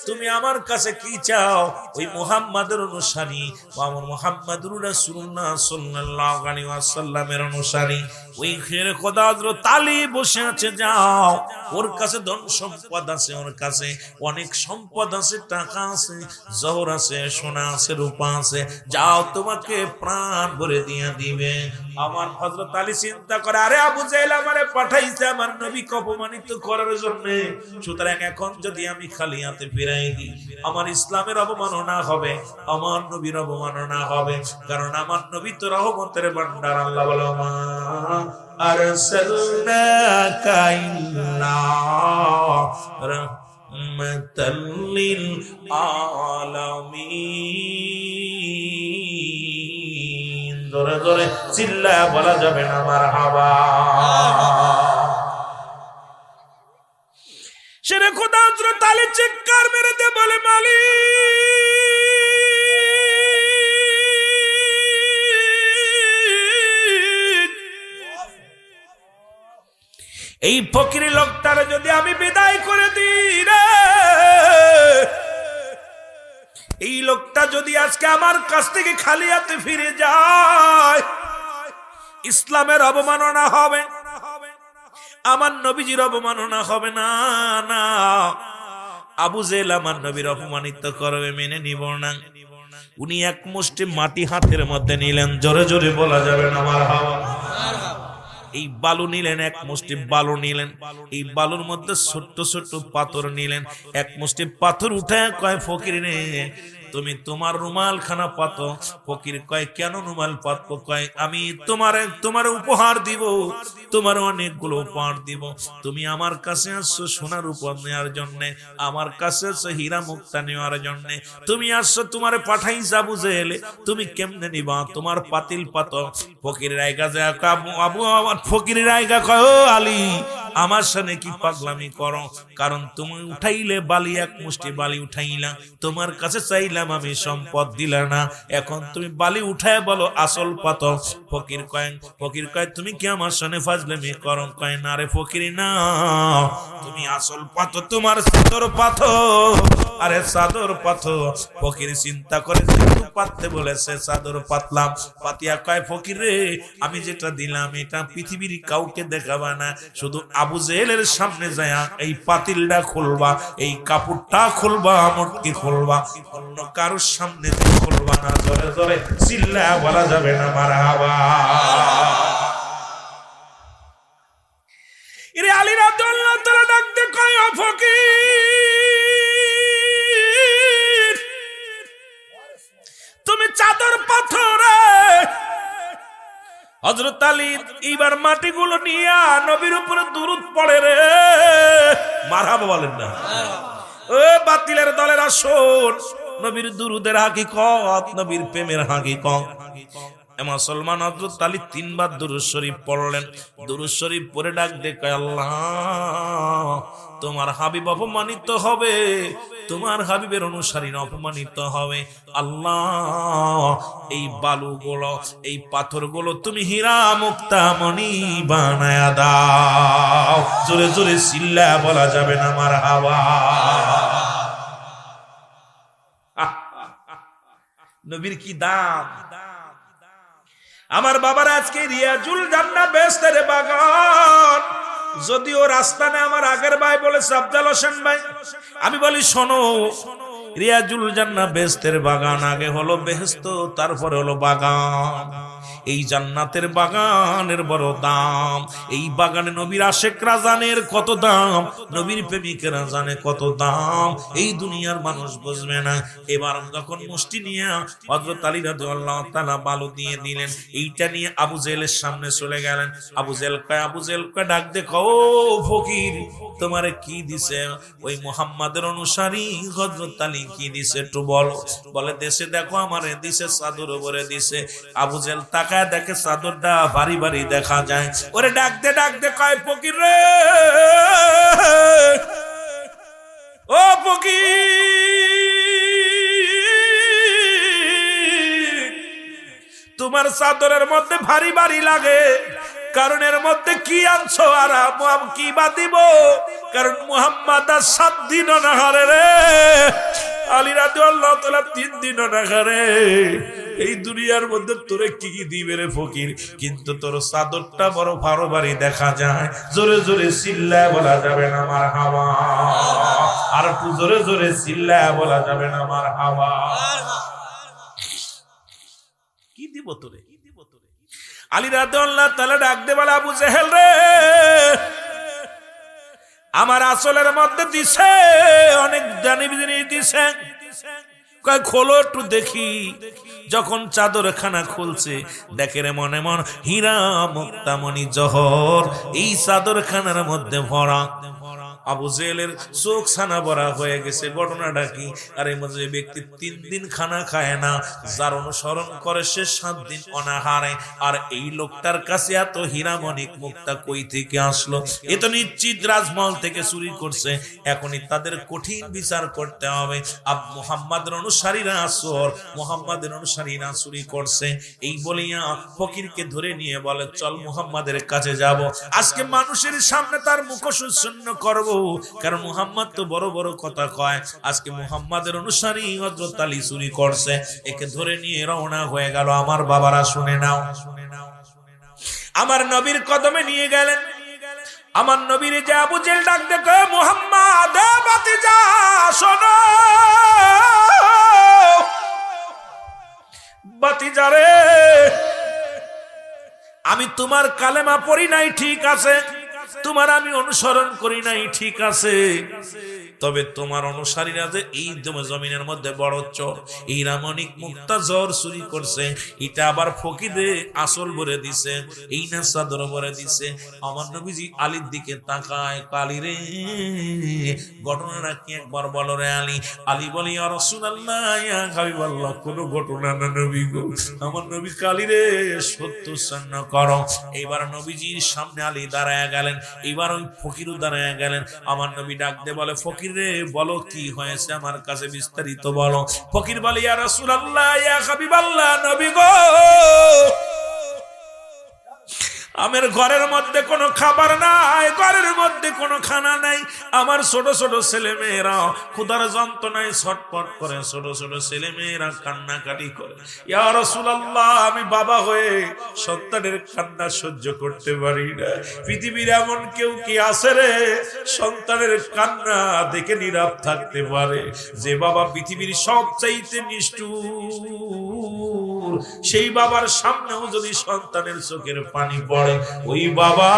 তুমি আমার কাছে কি চাও? ওই মুহাম্মাদের অনুসারী, আমার মুহাম্মাদুর রাসূলুল্লাহ সাল্লাল্লাহু আলাইহি ওয়াসাল্লামের অনুসারী, ওই খেরে খোদা হযরত আলী বসে আছে, যাও, ওর কাছে ধন সম্পদ আছে, ওর কাছে অনেক সম্পদ আছে, টাকা আছে, জহর আছে, সোনা আছে, রূপা আছে, যাও, তোমাকে প্রাণ ভরে দিয়ে দিবে। আমার হযরত আলী চিন্তা করে, আরে আবু জাহেল আমারে পাঠাইছে আমার নবীকে অপমানিত করার জন্য, সুতরাং এখন যদি আমি খালি হাতে ফিরাই দিই, আমার ইসলামের অবমাননা হবে, আমার নবীর অবমাননা হবে, কারণ আমার নবী তো রহমতের ভান্ডার। আল্লাহ বলে, মা আরসালনাকা ইল্লা রাহমাতাল লিল আলামিন। জোরে জোরে চিল্লায়া বলা যাবে না মারহাবা। শেরে খোদা হযরত আলী চিৎকার মেরে দিয়ে বলে, মালিক, এই ফকির লোকটারে যদি আমি বিদায় করে দিই রে, এই লোকটা যদি আজকে আমার কাছ থেকে খালি হাতে ফিরে যায়, ইসলামের অবমাননা হবে, আমার নবীজির অবমাননা হবে না। না, আবু জেহেল আমার নবীর অপমানিত করবে, মেনে নিব না। উনি এক মুষ্টি মাটি হাতের মধ্যে নিলেন, জোরে জোরে বলা যাবে না মারহাবা। এই বালু নিলেন, এক মুষ্টি বালু নিলেন, এই বালুর মধ্যে ছোট্ট ছোট্ট পাথর নিলেন, এক মুষ্টি পাথর উঠে কয়, ফকির নে, তুমি তোমার রুমাল খানা পাতো। ফকির কয়, কেন রুমাল পাতবো? কয়, আমি তোমার উপহার দিব, তোমার অনেকগুলো উপহার দিব। তুমি আমার কাছে আসছো সোনার উপহার নেওয়ার জন্য, আমার কাছে আসছো হীরা মুক্তা নেওয়ার জন্য, তুমি আসছো, তোমারে পাঠাইছে আবু জেহেল, তুমি কেমনে নিবা? তোমার পাতিল পাতো। ফকির রায়গা যায়, ফকির রায়গা কয়, ও আলী, আমার সামনে কি পাগলামি করো? কারণ তুমি উঠাইলে বালি, এক মুষ্টি বালি উঠাইলা, তোমার কাছে চাইলাম আমি সম্পদ দিলা না, এখন তুমি বালি উঠায় বলো আসল পাত। ফকির কয় তুমি কি আমার সামনে ফাজলামি করো? কয় না রে ফকির, না, তুমি আসল পাত, তোমার চাদর পাথ, আরে চাদর পাথ। ফকির চিন্তা করে পাততে বলেছে, চাদর পাতলাম। পাতিয়া কয়, ফকির রে, আমি যেটা দিলাম এটা পৃথিবীর কাউকে দেখাবা না, শুধু আবু জেহেলের সামনে যায় এই পাতিলটা খুলবা, এই কাপড়টা খুলবা, মুটকি খুলবা, অন্য কারোর সামনে খুলবা না। জোরে জোরে চিল্লায়া বলা যাবে না মারহাবা। ইরে আলী রাদিয়াল্লাহু তাআলা ডাকতে কয়, ও ফকির, তুমি চাদর পাথরে। হযরত আলী এইবার মাটিগুলো নিয়ে নবীর উপরে দুরূদ পড়ে রে, মারহাবা বলেন না। ও বাতিলের দলের আসল, নবীর দুরূদের হাকিকত, নবীর প্রেমের হাকিকত। মুসলমান হযরত আলী 3 বার দুরূদ শরীফ পড়লেন। দুরূদ শরীফ পড়ে ডাক দে কয়, আল্লাহ তোমার হাবিব অপমানিত হবে, তোমার হাবিবের অনুসারীরা অপমানিত হবে। আল্লাহ এই বালুগুলো, এই পাথরগুলো তুমি হীরা মুক্তা মণি বানায়া দাও। জোরে জোরে চিল্লা বলা যাবে না মারহাবা। নবীর কি দাম। আমার বাবার আজকে রিয়াজুল জান্নাহ বেহেশতের বাগান, যদিও রাস্তা না, আমার আগের ভাই বলেছে আফজাল হোসেন ভাই, আমি বলি শোনো, রিয়াজুল জান্নাহ বেহেশতের বাগান আগে হলো বেহেশত, তারপরে হলো বাগান। এই জান্নাতের বাগানের বড় দাম। এই বাগানে নবীর আশেকরা জানের কত দাম, নবীর প্রেমিকেরা জানে কত দাম, এই দুনিয়ার মানুষ বুঝবে না। এবার যখন মুষ্টি নিয়ে হযরত আলী রাদিয়াল্লাহু তাআলা বালু দিয়ে দিলেন, এইটা নিয়ে আবু জেহেলের সামনে চলে গেলেন। আবু জেহেল কয় ডাক দেখো, ও ফকির, তোমারে কি দিছে ওই মুহাম্মাদের অনুসারী হযরত আলী কি দিছে একটু বলো। বলে দেশে দেখো আমারে দিছে, চাদর উপরে দিছে। আবু জেহেল তাকায় দেখে চাদরটা ভারী ভারী দেখা যায়। ওরে ডাক দে কয়, ফকির রে, ও ফকির, তোমার চাদরের মধ্যে ভারী ভারী লাগে, কারণ এর মধ্যে কি আনছো আর কি বা দিব, কারণ মুহাম্মদ আর 7 দিনও না হারে রে, আলী রাদিয়াল্লাহু তাআলা 3 দিনও না হারে। এই দুনিয়ার মধ্যে তোরে কি দিবে রে ফকির, কিন্তু তোর চাদরটা বড় ভারী দেখা যায়। জোরে জোরে চিল্লায়া বলা যাবে না মারহাবা। আর একটু জোরে জোরে চিল্লায়া বলা যাবে না মারহাবা। কি দিব তোরে? আলী রাদিয়াল্লাহু তাআলা ডাক দে বলে, আবু জেহেল রে, আমার আসলের মধ্যে দিছে অনেক দামি জিনিস দিছে। কয় খোলো একটু দেখি। যখন চাদর খানা খুলছে, দেখে রে মনে মন হীরা মুক্তা মণি জহর এই চাদর খানার মধ্যে ভরা। আবু জেহেলের চোখ ছানা ভরা হয়ে গেছে। ঘটনাটা কি? আরে যে ব্যক্তি 3 দিন খানা খায় না, যার অনুসরণ করে সে 7 দিন অনাহারে, আর এই লোকটার কাছে এত হীরামণিক মুক্তা কই থেকে আসলো? এ তো নিশ্চিত রাজমহল থেকে চুরি করছে। এখনই তাদের কঠিন বিচার করতে হবে। মুহাম্মাদের অনুসারীরা আসর, মুহাম্মাদের অনুসারীরা চুরি করছে। এই বলিয়া ফকিরকে ধরে নিয়ে বলে, চল মুহাম্মাদের কাছে যাব, আজকে মানুষের সামনে তার মুখোশ উচ্ছন্ন করব, কারণ মুহাম্মদ তো বড় বড় কথা কয়। আজকে মুহাম্মাদের অনুসারী হযরত আলী চুরি করছে। একে ধরে নিয়ে রওনা হয়ে গেল। আমার বাবারা শুনে নাও, আমার নবীর কদমে নিয়ে গেলেন। আমার নবীর যে আবু জেহেল ডাক দেখো, মুহাম্মদ ভাতিজা শোনো, ভাতিজা রে, আমি তোমার কালেমা পড়ি নাই ঠিক আছে, তোমার আমি অনুসরণ করি নাই ঠিক আছে, তবে তোমার অনুসারীরা যে এই জমিনের মধ্যে বড় চোর, এই রামণিক মুক্তা জ্বর চুরি করছে, এটা আবার ফকিরে আসল ভরে দিছে, এই না চাদর ভরে দিছে। আমার নবীজি আলীর দিকে তাকায়, আলী রে, ঘটনাটা কি একবার বলো রে আলী। আলী বলি, ইয়া রাসূলুল্লাহ, ইয়া হাবিবাল্লাহ, কোনো ঘটনা না নবী গো। আমার নবী আলী রে, সত্য সান্ন করো। এবার নবীজির সামনে আলী দাঁড়ায় গেলেন, এবার ওই ফকিরও দাঁড়ায় গেলেন। আমার নবী ডাক দে বলে, ফকির রে, বলো কি হয়েছে, আমার কাছে বিস্তারিত বলো। ফকির বলে, ইয়া রাসূলুল্লাহ, ইয়া হাবিবাল্লাহ, নবী গো, আমার ঘরের মধ্যে কোনো খাবার নাই, ঘরের মধ্যে কোনো খানা নাই। আমার ছোট ছোট ছেলে মেয়েরা ক্ষুধার যন্ত্রণায় ছটফট করে, ছোট ছোট ছেলে মেয়েরা কান্নাকাটি করে। ইয়া রাসূলুল্লাহ, আমি বাবা হয়ে সন্তানের কান্না সহ্য করতে পারি না। পৃথিবীর এমন কেউ কি আছে রে সন্তানের কান্না দেখে নীরব থাকতে পারে? যে বাবা পৃথিবীর সবচাইতে নিষ্ঠুর, সেই বাবার সামনেও যদি সন্তানের চোখের পানি পড়ে, ওই বাবা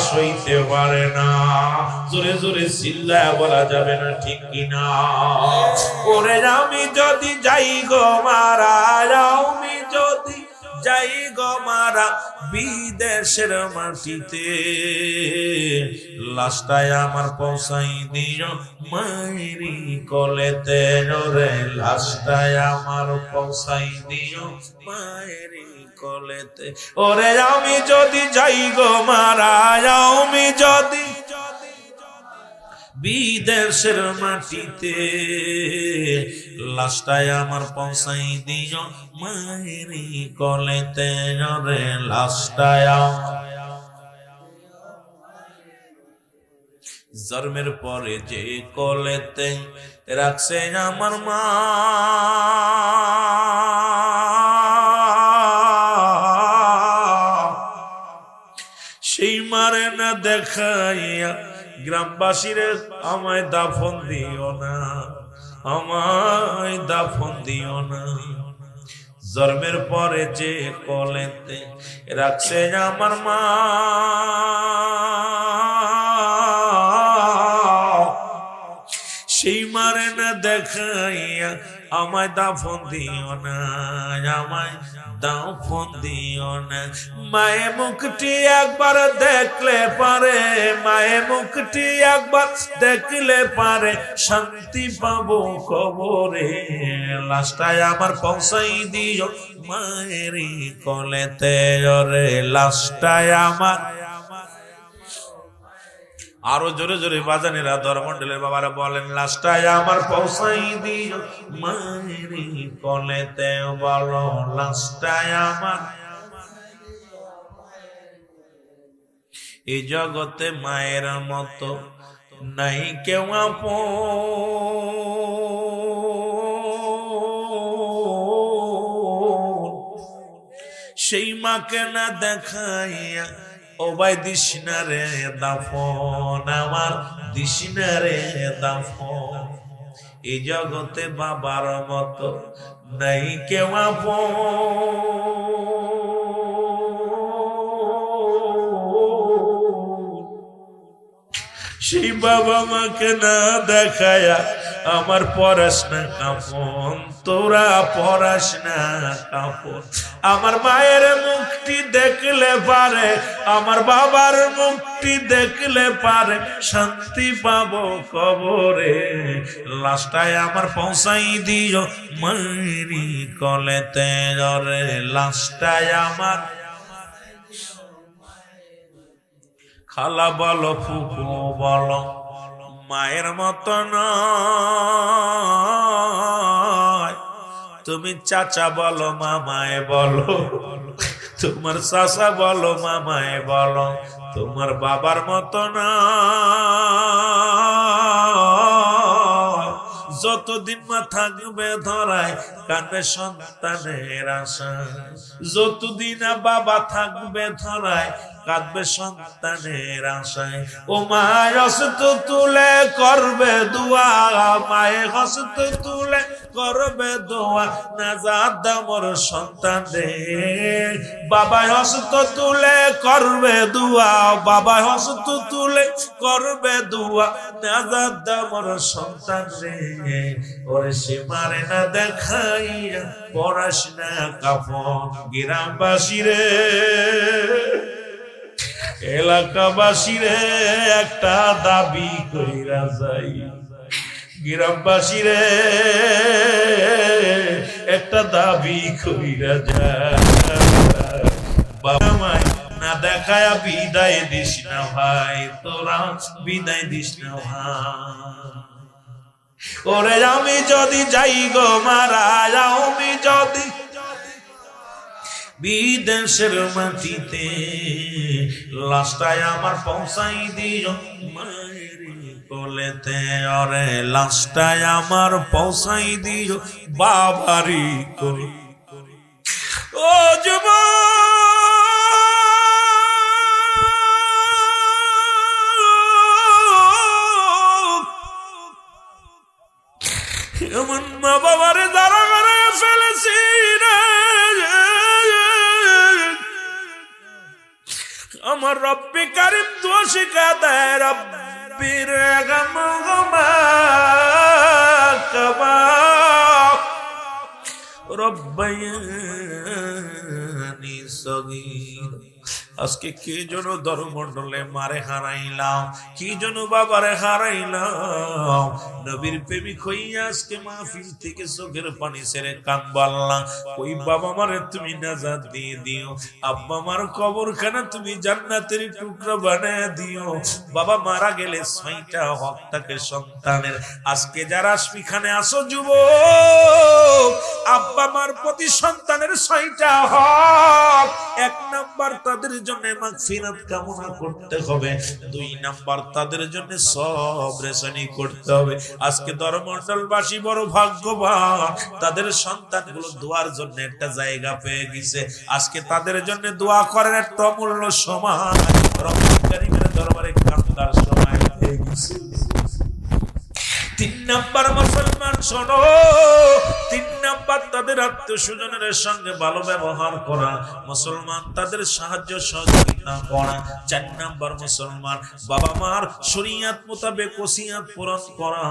সইতে পারে না। জোরে জোরে চিল্লায় বলা যাবে না, ঠিক কিনা? ওরে আমি যদি যাই গো মারা, আমি যদি যাই গো মারা বিদেশের মাটিতে, লাশটায় আমার পৌঁছাই দিও মায়েরি কোলেতে। রে লাশটায় আমার পৌঁছাই দিও মায়েরি কোলেতে। ওরে আমি যদি যাই গো মারা, আমি যদি বিদেশের মাটিতে, লাশটায় আমার পৌঁছাই দিও মায়েরি কোলেতে। রে লাশটায় জন্মের পরে যে কোলেতে রাখছে আমার মা, সেই মারে না দেখাইয়া গ্রামবাসীরে আমায় দাফন দিও না, আমায় দাফন দিও না। জন্মের পরে যে কোলেতে রাখছে আমার মা, সেই মারে না দেখাইয়া আমায় দাফন দিও না, আমায় দাফন দিও না। মায়ে মুখটি একবার দেখলে পারে, মায়ে মুখটি একবার দেখলে পারে শান্তি পাবো কবরে। লাশটায় আমার পৌঁছাই দিও মায়েরি কোলেতে। রে লাশটায় আমার, আরো জোরে জোরে বাজানেরা ধর্মমন্ডলের বাবারা বলেন, লাশটায় আমার পৌঁছাই দিও মায়েরি কোলেতে। বলো লাশটায় আমার। এই জগতে মায়ের মতো নাই কেউ আপন, সেই মাকে না দেখাইয়া ও ভাই দিস না রে দাফন, আমার দিস না রে দাফন। এই জগতে বাবার মতো নাই কেউ আপন, সেই বাবা মাকে না দেখায়া আমার পড়াশোনা কাপন, তোরা পড়াশোনা কাপন। আমার মায়ের মুখটি দেখলে পারে, আমার বাবার মুখটি দেখলে পারে শান্তি পাবো কবরে। লাশটায় আমার পৌঁছাই দিও মায়েরি কোলেতে। রে লাশটায় আমার, খালা বলো ফুফু বলো মায়ের মতো নয়, তুমি চাচা বলো মামায় বলো, তোমার চাচা বলো মামায় বলো, তোমার বাবার মতো নয়। যতদিন মা থাকবে ধরায় কাঁদবে সন্তানের আশা, যতদিন বাবা থাকবে ধরায় কাঁদবে সন্তানের আশায়। ও মায় হস্ত তুলে করবে দোয়া, মায়ে হস্ত তুলে করবে দোয়া, নাজাত দাও মোর সন্তানের। বাবা হস্ত তুলে করবে দোয়া, বাবা হস্ত তুলে করবে দোয়া, নাজাত দাও মোর সন্তানের। ওরে সে মারে না দেখাইয়া পড়াশোনা কাপন। গ্রামবাসী রে, এলাকাবাসী রে, একটা দাবি কইরা যাই। গ্রামবাসী রে, একটা দাবি কইরা যায়, বাবা মাই না দেখায়া বিদায় দিস না ভাই, তোরা বিদায় দিস না ভাই। ওরে আমি যদি যাই গো মারা, আমি যদি বিদেশের মাটিতে লাশটায় আমার পৌঁছাই দিও মায়ের কোলেতে, অরে লাশটায় আমার পৌঁছাই দিও বাবারি কোলে। ও যুবক, এমন মা বাবারে দাঁড়া করে ফেলেছি রে, আমার রব্বি কারিম দোয়া শিখা দেয়, রব্বির গামা কাবা রব্বায়ানি সগীর। আজকে কি জন্য ধর্মমণ্ডলে মারে হারাইলাম, কি জন্য বাবারে হারাইলাম। নবীর প্রেমিক হইয়া আজকে মাহফিল থেকে চোখের পানি ছেড়ে কাঁদবাল্লা। ওই বাবা মারে তুমি নাজাত দিয়ে দিও, আব্বা মার কবরখানা তুমি জান্নাতের টুকরা বানায় দিও। বাবা মারা গেলে 6টা হক থাকে সন্তানের। আজকে যারা সেখানে আসো যুবক, আব্বা মার প্রতি সন্তানের 6টা হক। 1 নাম্বার তাদের জন্য মাগফিরাত কামনা করতে হবে, 2 নাম্বার তাদের জন্য সবর রেশানি করতে হবে। আজকে ধর্মমণ্ডলবাসী বড় ভাগ্যবান, তাদের সন্তানগুলো দোয়ার জন্য একটা জায়গা পেয়ে গেছে। আজকে তাদের জন্য দোয়া করার একটা অমূল্য সময়, রব্বুল কারীমের দরবারে কান্দার সময় পেয়ে গেছে। 3 নাম্বার মুসলমান শোনো, 3 নাম্বার তাদের আত্মীয় স্বজনের সঙ্গে ভালো ব্যবহার করা, মুসলমান তাদের সাহায্য সহযোগিতা করা। 4 নাম্বার মুসলমান বাবা মার শরীয়ত মোতাবেক ওসিয়ত পূরণ করা,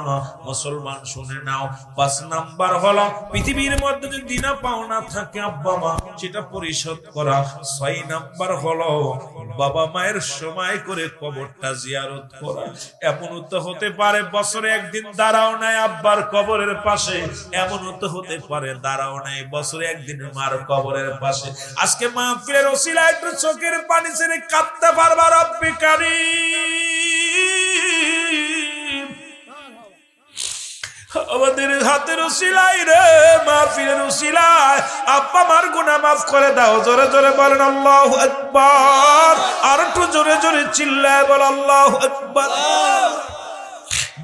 মুসলমান শুনে নাও। 5 নাম্বার হলো পৃথিবীর মধ্যে যদি দিনা পাওনা থাকে আব্বা মা সেটা পরিশোধ করা। 6 নাম্বার হলো বাবা মায়ের সময় করে কবরটা জিয়ারত করা। এমনও তো হতে পারে বছরে একদিন দাঁড়াও নাই আব্বার কবরের পাশে, এমনও তো হতে পারে দাঁড়াও নাই বছরে একদিন মার কবরের পাশে। আজকে মাহফিলের ওসিলায় একটু চোখের পানি ছেড়ে কাঁদতে পারবা রব্বি কারীম। আমাদের হাতের ওসিলায় রে, মাহফিলের ওসিলায় আব্বা মার গুনাহ মাফ করে দাও। জোরে জোরে বলেন আল্লাহু আকবার, আর একটু জোরে জোরে চিল্লায় বল আল্লাহু আকবার।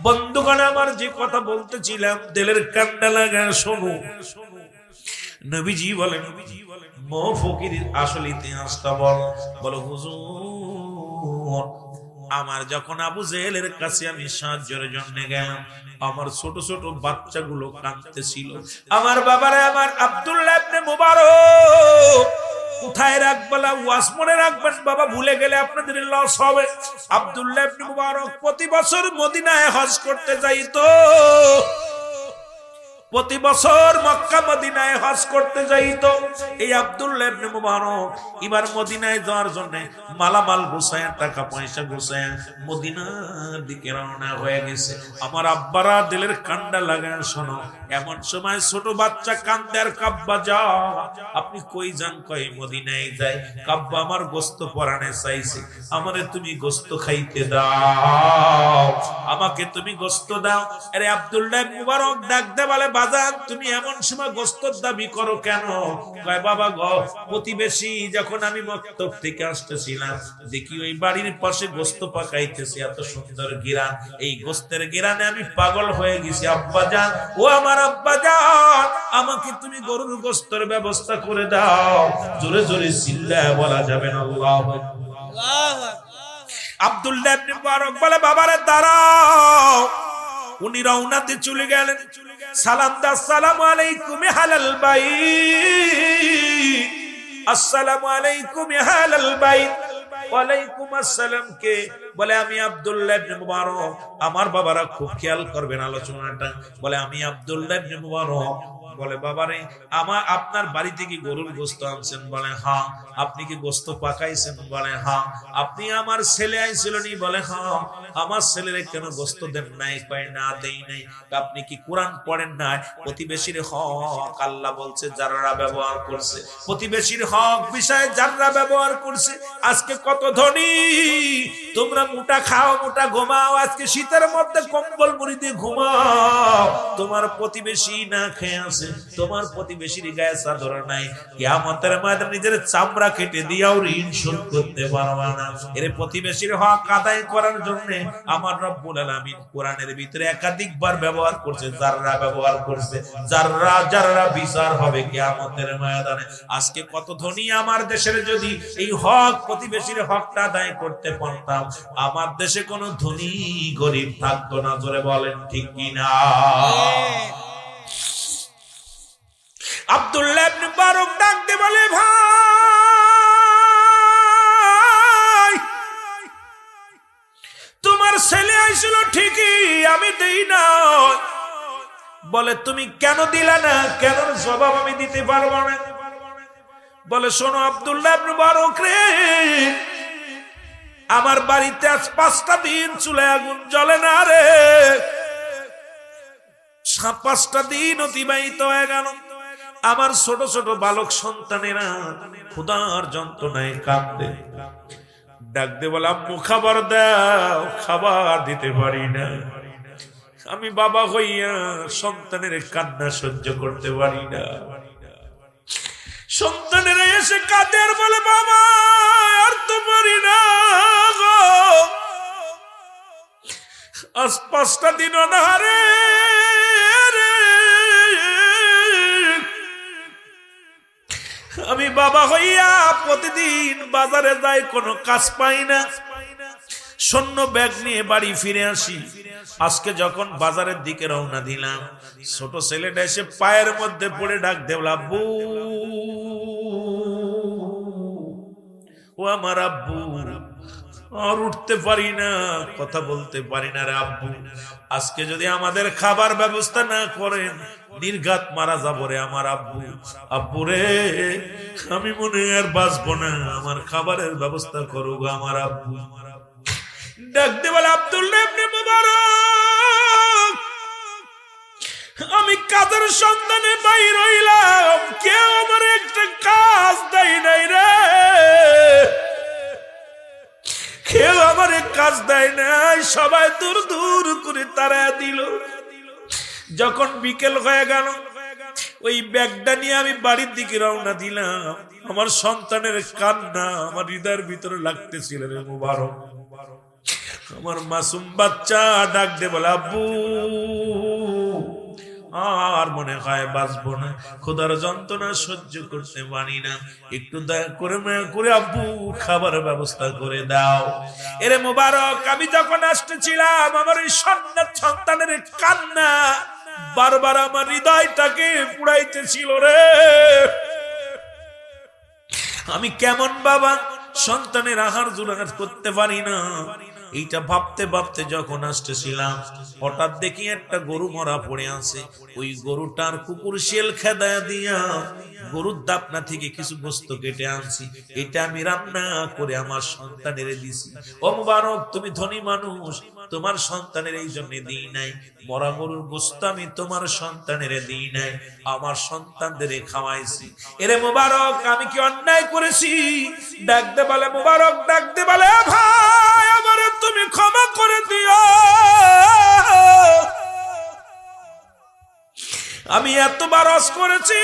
বন্ধুগণ, আমার যে কথা বলতেছিলাম দিলের কান্ডা লাগা শোনো। নবীজি বলেন, মো ফকিরের আসল ইতিহাসটা বলো হুজুর, আমার যখন আবু জেহেলের কাছে আমি সাহায্যের জন্য গেলাম, আমার ছোট ছোট বাচ্চাগুলো কাঁদতেছিল। আমার বাবারে, আমার আব্দুল্লাহ ইবনে মুবারক কোথায় রাখবেন? ওয়াজ মনে রাখবেন বাবা, ভুলে গেলে আপনাদের লস হবে। আব্দুল্লাহ ইবনে মুবারক প্রতি বছর মদিনায় হজ করতে যাইতো, প্রতি বছর মক্কা মদিনায় হজ করতে যাইতো। এই আব্দুল্লাহ ইবনে মুবারক এবার মদিনায় যাওয়ার জন্য মালামাল গুছায়, টাকা পয়সা গুছায় মদিনার দিকে রওনা হয়ে গেছে। আমার আব্বারা দিলের কান্ডা লাগায় শোনো। এমন সময় ছোট বাচ্চা কান্দে, আর কাব্বা যাও আপনি কই যান? কই মদিনায় যাই। কাব্বা আমার গোস্ত পরাণে চাইছে, আমারে তুমি গোস্ত খাইতে দাও, আমাকে তুমি গোস্ত দাও। আরে আব্দুল্লাহ ইবনে মুবারক ডাক দে বলে, বাজান তুমি এমন সময় গোস্তর দাবি করো কেন? কয় বাবা গো, প্রতিবেশী যখন আমি মক্তব থেকে আসতেছিলাম দেখি ওই বাড়ির পাশে গোস্ত পাকাইতেছে, এত সুন্দর ঘিরান, এই গোস্তের ঘিরানে আমি পাগল হয়ে গেছি। আব্বাজান, ও আমার আব্বাজান, আমাকে তুমি গরুর গোস্তের ব্যবস্থা করে দাও। জোরে জোরে চিল্লায় বলা যাবে না আল্লাহু আকবার। আব্দুল্লাহ ইবনে মুবারক বলে, বাবারে দাঁড়াও। উনি রওনাতে চলে গেলেন। সালাম দা, আসসালামু আলাইকুম আহলাল বাইত, আসসালামু আলাইকুম আহলাল বাইত। ওয়ালাইকুম আসসালাম। কে? বলে আমি আব্দুল্লাহ ইবনে মুবারক। আমার বাবারা খুব খেয়াল করবেন আলোচনাটা। বলে আমি আব্দুল্লাহ ইবনে মুবারক। বলে বাবারে, আপনার বাড়ি থেকে গরুর গোস্ত আনছেন? বলে হ্যাঁ। আপনি কি গোস্ত পাকাইছেন? বলে হ্যাঁ। আপনি আমার ছেলে আইছিল নি? বলে হ্যাঁ। আমার ছেলেরে কেন গোস্ত দেন নাই? কয় না দেই নাই। আপনি কি কোরআন পড়েন নাই? প্রতিবেশীর হক আল্লাহ বলছে যারা ব্যবহার করছে, প্রতিবেশীর হক বিষয়ে যারা ব্যবহার করছে। আজকে কত ধনী তোমরা তোমরা মোটা খাও মোটা ঘুমাও, আজকে শীতের মধ্যে কম্বল মুড়ি দিয়ে ঘুমাও, তোমার প্রতিবেশী না খেয়ে আছে, তোমার প্রতিবেশীর গায়ে চাদর নাই, কিয়ামতের ময়দানে নিজের চামড়া কেটে দিয়াও ঋণ শোধ করতে পারবা না। এর প্রতিবেশীর হক আদায় করার জন্য আমার রব্বুল আলামিন কোরআনের ভিতরে একাধিকবার ব্যবহার করছে, যাররা ব্যবহার করছে, যাররা যাররা বিচার হবে কিয়ামতের ময়দানে। আজকে কত ধনী আমার দেশের যদি এই হক প্রতিবেশীর হকটা আদায় করতে পারতাম, আমার দেশে কোনো ধনী গরিব থাকতো না। জোরে বলেন ঠিক কিনা? আব্দুল্লাহ ইবনে মুবারক ডাক দিয়ে বলে, ভাই তোমার ছেলে আইছিল ঠিকই, আমি দেই না। বলে তুমি কেন দিলা না? কেন জবাব আমি দিতে পারবো না। বলে শোনো আব্দুল্লাহ ইবনে মুবারক রে, আমার বাড়িতে আজ 5টা দিন চুলায় আগুন জ্বলে না রে। 5টা দিন অতিবাহিত হয়ে গেল, আমার ছোট ছোট বালক সন্তানেরা ক্ষুধার যন্ত্রণায় কাঁদে। ডাক দে বলে, আম্মু খাবার দাও। খাবার দিতে পারি না, আমি বাবা হইয়া সন্তানের কান্না সহ্য করতে পারি না। সন্তানেরা এসে কাঁদে বলে, বাবা আর তো পারি না গো, আজ 5টা দিন অনাহারে, আমি বাবা হইয়া প্রতিদিন বাজারে যাই, কোনো কাজ পাই না, শূন্য ব্যাগ নিয়ে বাড়ি ফিরে আসি। আজকে যখন বাজারের দিকে রওনা দিলাম, ছোট ছেলেটা এসে পায়ের মধ্যে পড়ে ডাক দেবল, আব্বু ও আমার আব্বু, আর উঠতে পারি না, কথা বলতে পারি না রে আব্বু, আজকে যদি আমাদের খাবার ব্যবস্থা না করেন নির্ঘাত মারা যাবো রে আমার আব্বু। আব্বু রে, আমি মনে আর বাঁচবো না, আমার খাবারের ব্যবস্থা করো গো আমার আব্বু। ডাক দে বলে, আব্দুল্লাহ ইবনে মুবারক, আমি কাজের সন্ধানে বাইর হইলাম, কেউ আমার একটা কাজ দেয় নাই রে, কেউ আমার কাজ দেয় নাই, সবাই দূর দূর করে তারা দিল। যখন বিকেল হয়ে গেল, ওই ব্যাগটা নিয়ে আমি বাড়ির দিকে রওনা দিলাম। আমার সন্তানের কান্না আমার হৃদয়ের ভিতরে লাগতেছিল রে মুবারক। আমার মাসুম বাচ্চা ডাক দে বলে, আব্বু আর মনে হয় বাঁচবো না, খোদার যন্ত্রণা সহ্য করতে পারি না, একটু দয়া করে মায়া করে আব্বু খাবার ব্যবস্থা করে দাও। এরে মুবারক, আমি যখন আসতেছিলাম আমার এই সন্তানের কান্না বারবার আমার হৃদয়টাকে পুড়াইতেছিল রে। আমি কেমন বাবা, সন্তানের আহার জোগাড় করতে পারি না, এইটা ভাবতে ভাবতে যখন আসতেছিলাম, হঠাৎ দেখি একটা গরু মরা পড়ে আছে। ওই গরুটার কুকুর শেল খেদায়া দিয়া গরুর দাপনা থেকে কিছু গোস্ত কেটে আনছি, এটা আমি রান্না করে আমার সন্তানের দিছি। ও মুবারক, তুমি ধনী মানুষ, তোমার সন্তানের এই জন্য দিই নাই, মরা গরুর গোস্ত আমি তোমার সন্তানের দিই নাই, আমার সন্তানদের খাওয়াইছি। এরে মুবারক, আমি কি অন্যায় করেছি? ডাক দে বলে মুবারক, ডাক দে বলে, ভাই আমারে তুমি ক্ষমা করে দিও, আমি এতবার রস করেছি,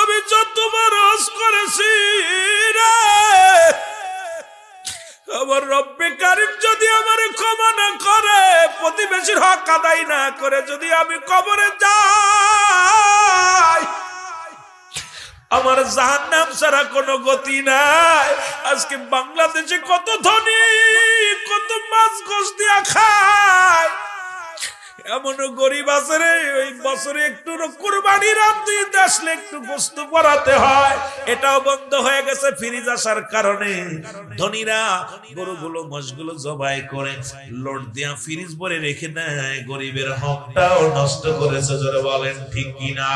আমি যতবার রস করেছি রে, আমার রব্বে কারিম যদি আমার ক্ষমা না করে, প্রতিবেশীর হক আদায় না করে যদি আমি কবরে যাই, আমার জাহান্নাম ছাড়া কোনো গতি নাই। আজকে বাংলাদেশে কত ধনী, কত মাছ গোশ দিয়া খায়, এমন গরিব আছে রে, ওই বছরে একটু কুরবানির ঈদ আসলে একটু গোস্ত পরাতে হয়, এটাও বন্ধ হয়ে গেছে ফ্রিজ আসার কারণে। ধনীরা গরুগুলো মোষগুলো জবাই করে লোড দিয়া ফ্রিজ ভরে রেখে দেয়, গরিবের হকটাও নষ্ট করেছে। যারা বলেন ঠিক কিনা?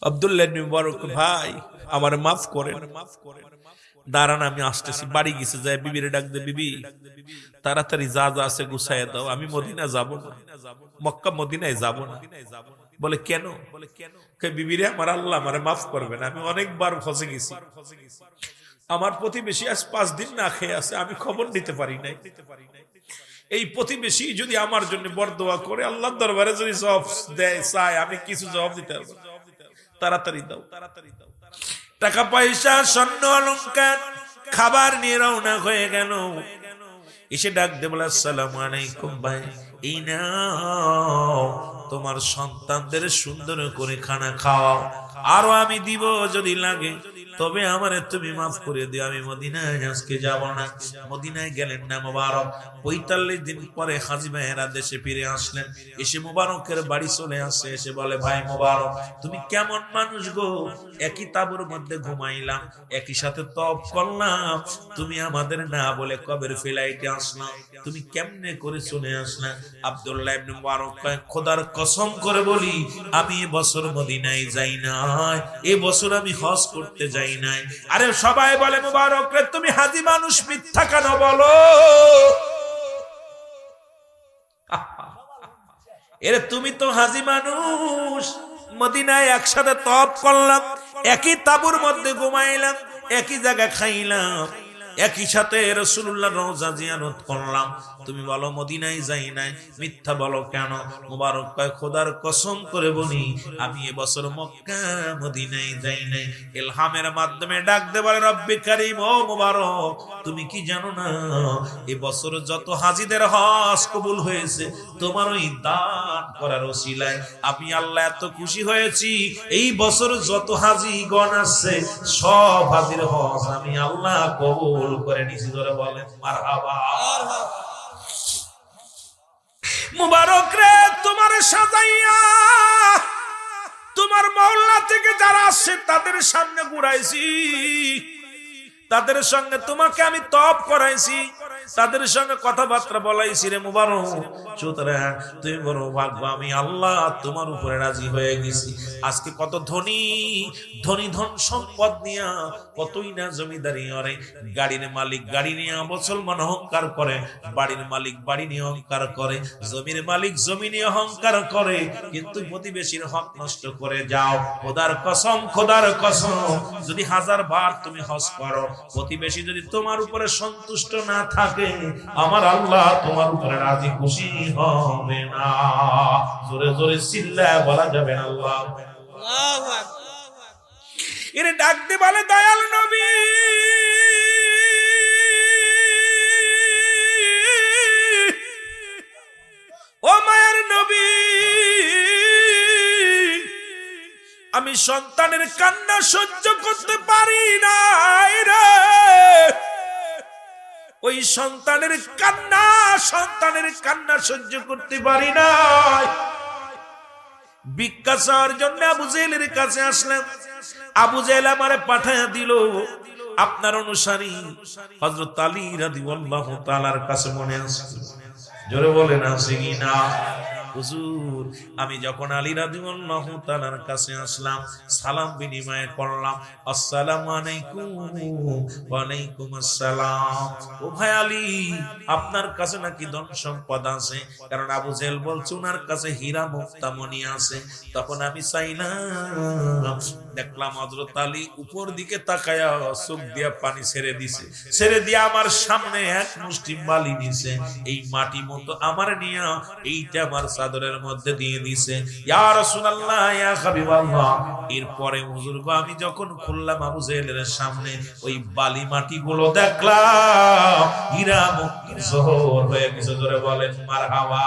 আব্দুল্লাহ ইবনে মুবারক, ভাই আমারে মাফ করেন, দাঁড়ান আমি আসতেছি। বাড়ি গেছে, যায় বিবিরে ডাক দে, বিবি তাড়াতাড়ি যা যা আছে গুছাইয়া দাও, আমি মদিনা যাব না, মক্কা মদিনায় যাব না। বলে কেন? বিবিরে আমার আল্লাহ আমারে মাফ করবে না, আমি অনেকবার ফসে গেছি, আমার প্রতিবেশী আজ 5 দিন না খেয়ে আছে, আমি খবর নিতে পারি নাই। এই প্রতিবেশী যদি আমার জন্য বরদোয়া করে আল্লাহর দরবারে যদি জবাব দেয় চায়, আমি কিছু জবাব দিতে পারবো, তাড়াতাড়ি দাও। টাকা পয়সা স্বর্ণ অলংকার খাবার নিয়ে রওনা হয়ে গেল। এসে ডাক দে বলে আসসালামু আলাইকুম ভাই, এই নাও তোমার সন্তানদের সুন্দর করে খানা খাওয়াও, আরো আমি দিব যদি লাগে, তবে আমারে তুমি মাফ করে দিও, আমি মদিনায় আজকে যাব না। মদিনায় গেলেন না মোবারক। 45 দিন পরে হাজী ভাইয়েরা দেশে ফিরে আসলেন। এসে মোবারকের বাড়ি চলে আসে, এসে বলে ভাই মোবারক তুমি কেমন মানুষ গো, একই তাঁবুর মধ্যে ঘুমাইলাম, একই সাথে তপ করলাম, তুমি আমাদের না বলে কবের ফ্লাইটে আসলাম, তুমি কেমনে করে চলে আসলা? আব্দুল্লাহ ইবনে মুবারক কয় খোদার কসম করে বলি আমি এবছর মদিনায় যাই নাই, এবছর আমি হজ করতে যাই নাই। আরে সবাই বলে মুবারক রে তুমি হাজী মানুষ, মিথ্যা কেন বলো? এরে তুমি তো হাজী মানুষ, মদিনায় একসাথে তপ করলাম, একই তাঁবুর মধ্যে ঘুমাইলাম, একই জায়গা খাইলাম, একই সাথে রাসূলুল্লাহ রওজা জিয়ারত করলাম, তুমি বলো মদিনায় যাই নাই, মিথ্যা বলো কেন? মুবারক কয় খোদার কসম করে বলি আমি এবছর মক্কা মদিনায় যাই নাই। ইলহামের মাধ্যমে ডাক দে বলে রব্বে কারীম, ও মুবারক তুমি কি জানো না এবছর যত হাজীদের হজ কবুল হয়েছে তোমার ওই দান করার ওসিলায় আমি আল্লাহ এত খুশি হয়েছি, এই বছর যত হাজীগণ আসছে সব হাজীর হজ আমি আল্লাহ কবুল করে নিছি। ধরে বলেন মারহাবা। মুবারক রে তোমার সাজাইয়া তোমার মহল্লা থেকে যারা আসছে তাদের সামনে ঘুরাইছি, তাদের সঙ্গে তোমাকে আমি তপ করাইছি, তাদের সঙ্গে কথাবার্তা বলাইছি রে মুবারক, সুতরাং তুমি বড় ভাগ্য, আমি আল্লাহ তোমার উপরে রাজি হয়ে গেছি। আজকে কত ধনী ধনী ধন সম্পদ নিয়ে কতই না জমিদারি করে, গাড়ির মালিক গাড়ি নিয়ে মুসলমান অহংকার করে, বাড়ির মালিক বাড়ি নিয়ে অহংকার করে, জমির মালিক জমি নিয়ে অহংকার করে, কিন্তু প্রতিবেশীর হক নষ্ট করে যাও। খোদার কসম, খোদার কসম যদি 1000 বার তুমি হজ করো, প্রতিবেশী যদি তোমার উপরে সন্তুষ্ট না থাকে আমার আল্লাহ তোমার উপরে রাজি খুশি হবে না। জোরে জোরে চিল্লায় বলা যাবে না আল্লাহু আকবার। এর ডাক দে বলে দয়াল নবী ও মায়ের নবী, আমি সন্তানের কান্না সহ্য করতে পারি না রে, ওই সন্তানের কান্না সহ্য করতে পারি না। ভিক্ষা চাওয়ার জন্য আবু জেহেলের কাছে আসলাম, আবু জেহেল আমারে পাঠায়া দিল আপনার অনুসারী হযরত আলী রাদিয়াল্লাহু তাআলার কাছে। মনে আছে? জোরে বলেন আছে কি না? হুজুর আমি যখন আলী রাদিয়াল্লাহু তাআলার কাছে আসলাম, সালাম বিনিময় করলাম, আসসালামু আলাইকুম। ওয়া আলাইকুম আসসালাম। ও ভাই আলী আপনার কাছে নাকি ধন সম্পদ আছে, কারণ আবু জেহেল বলছে ওনার কাছে হীরা মুক্তা মণি আছে। তখন আমি চাইলাম, দেখলাম হযরত আলী উপর দিকে তাকায়া চোখ দিয়া পানি ছেড়ে দিছে, ছেড়ে দিয়ে আমার সামনে এক মুষ্টি বালি নিছে, এই মাটি মতো আমার নিয়া এইটা আমার চাদরের মধ্যে দিয়ে দিছে। ইয়া রাসূলুল্লাহ ইয়া হাবিবাল্লাহ। এরপরে হুজুর গো আমি যখন খুললাম আবু জেহেলের সামনে, ওই বালি মাটি গুলো দেখলাম হীরা মুক্তার শহর হয়ে গেছে। জোরে বলেন মারহাবা।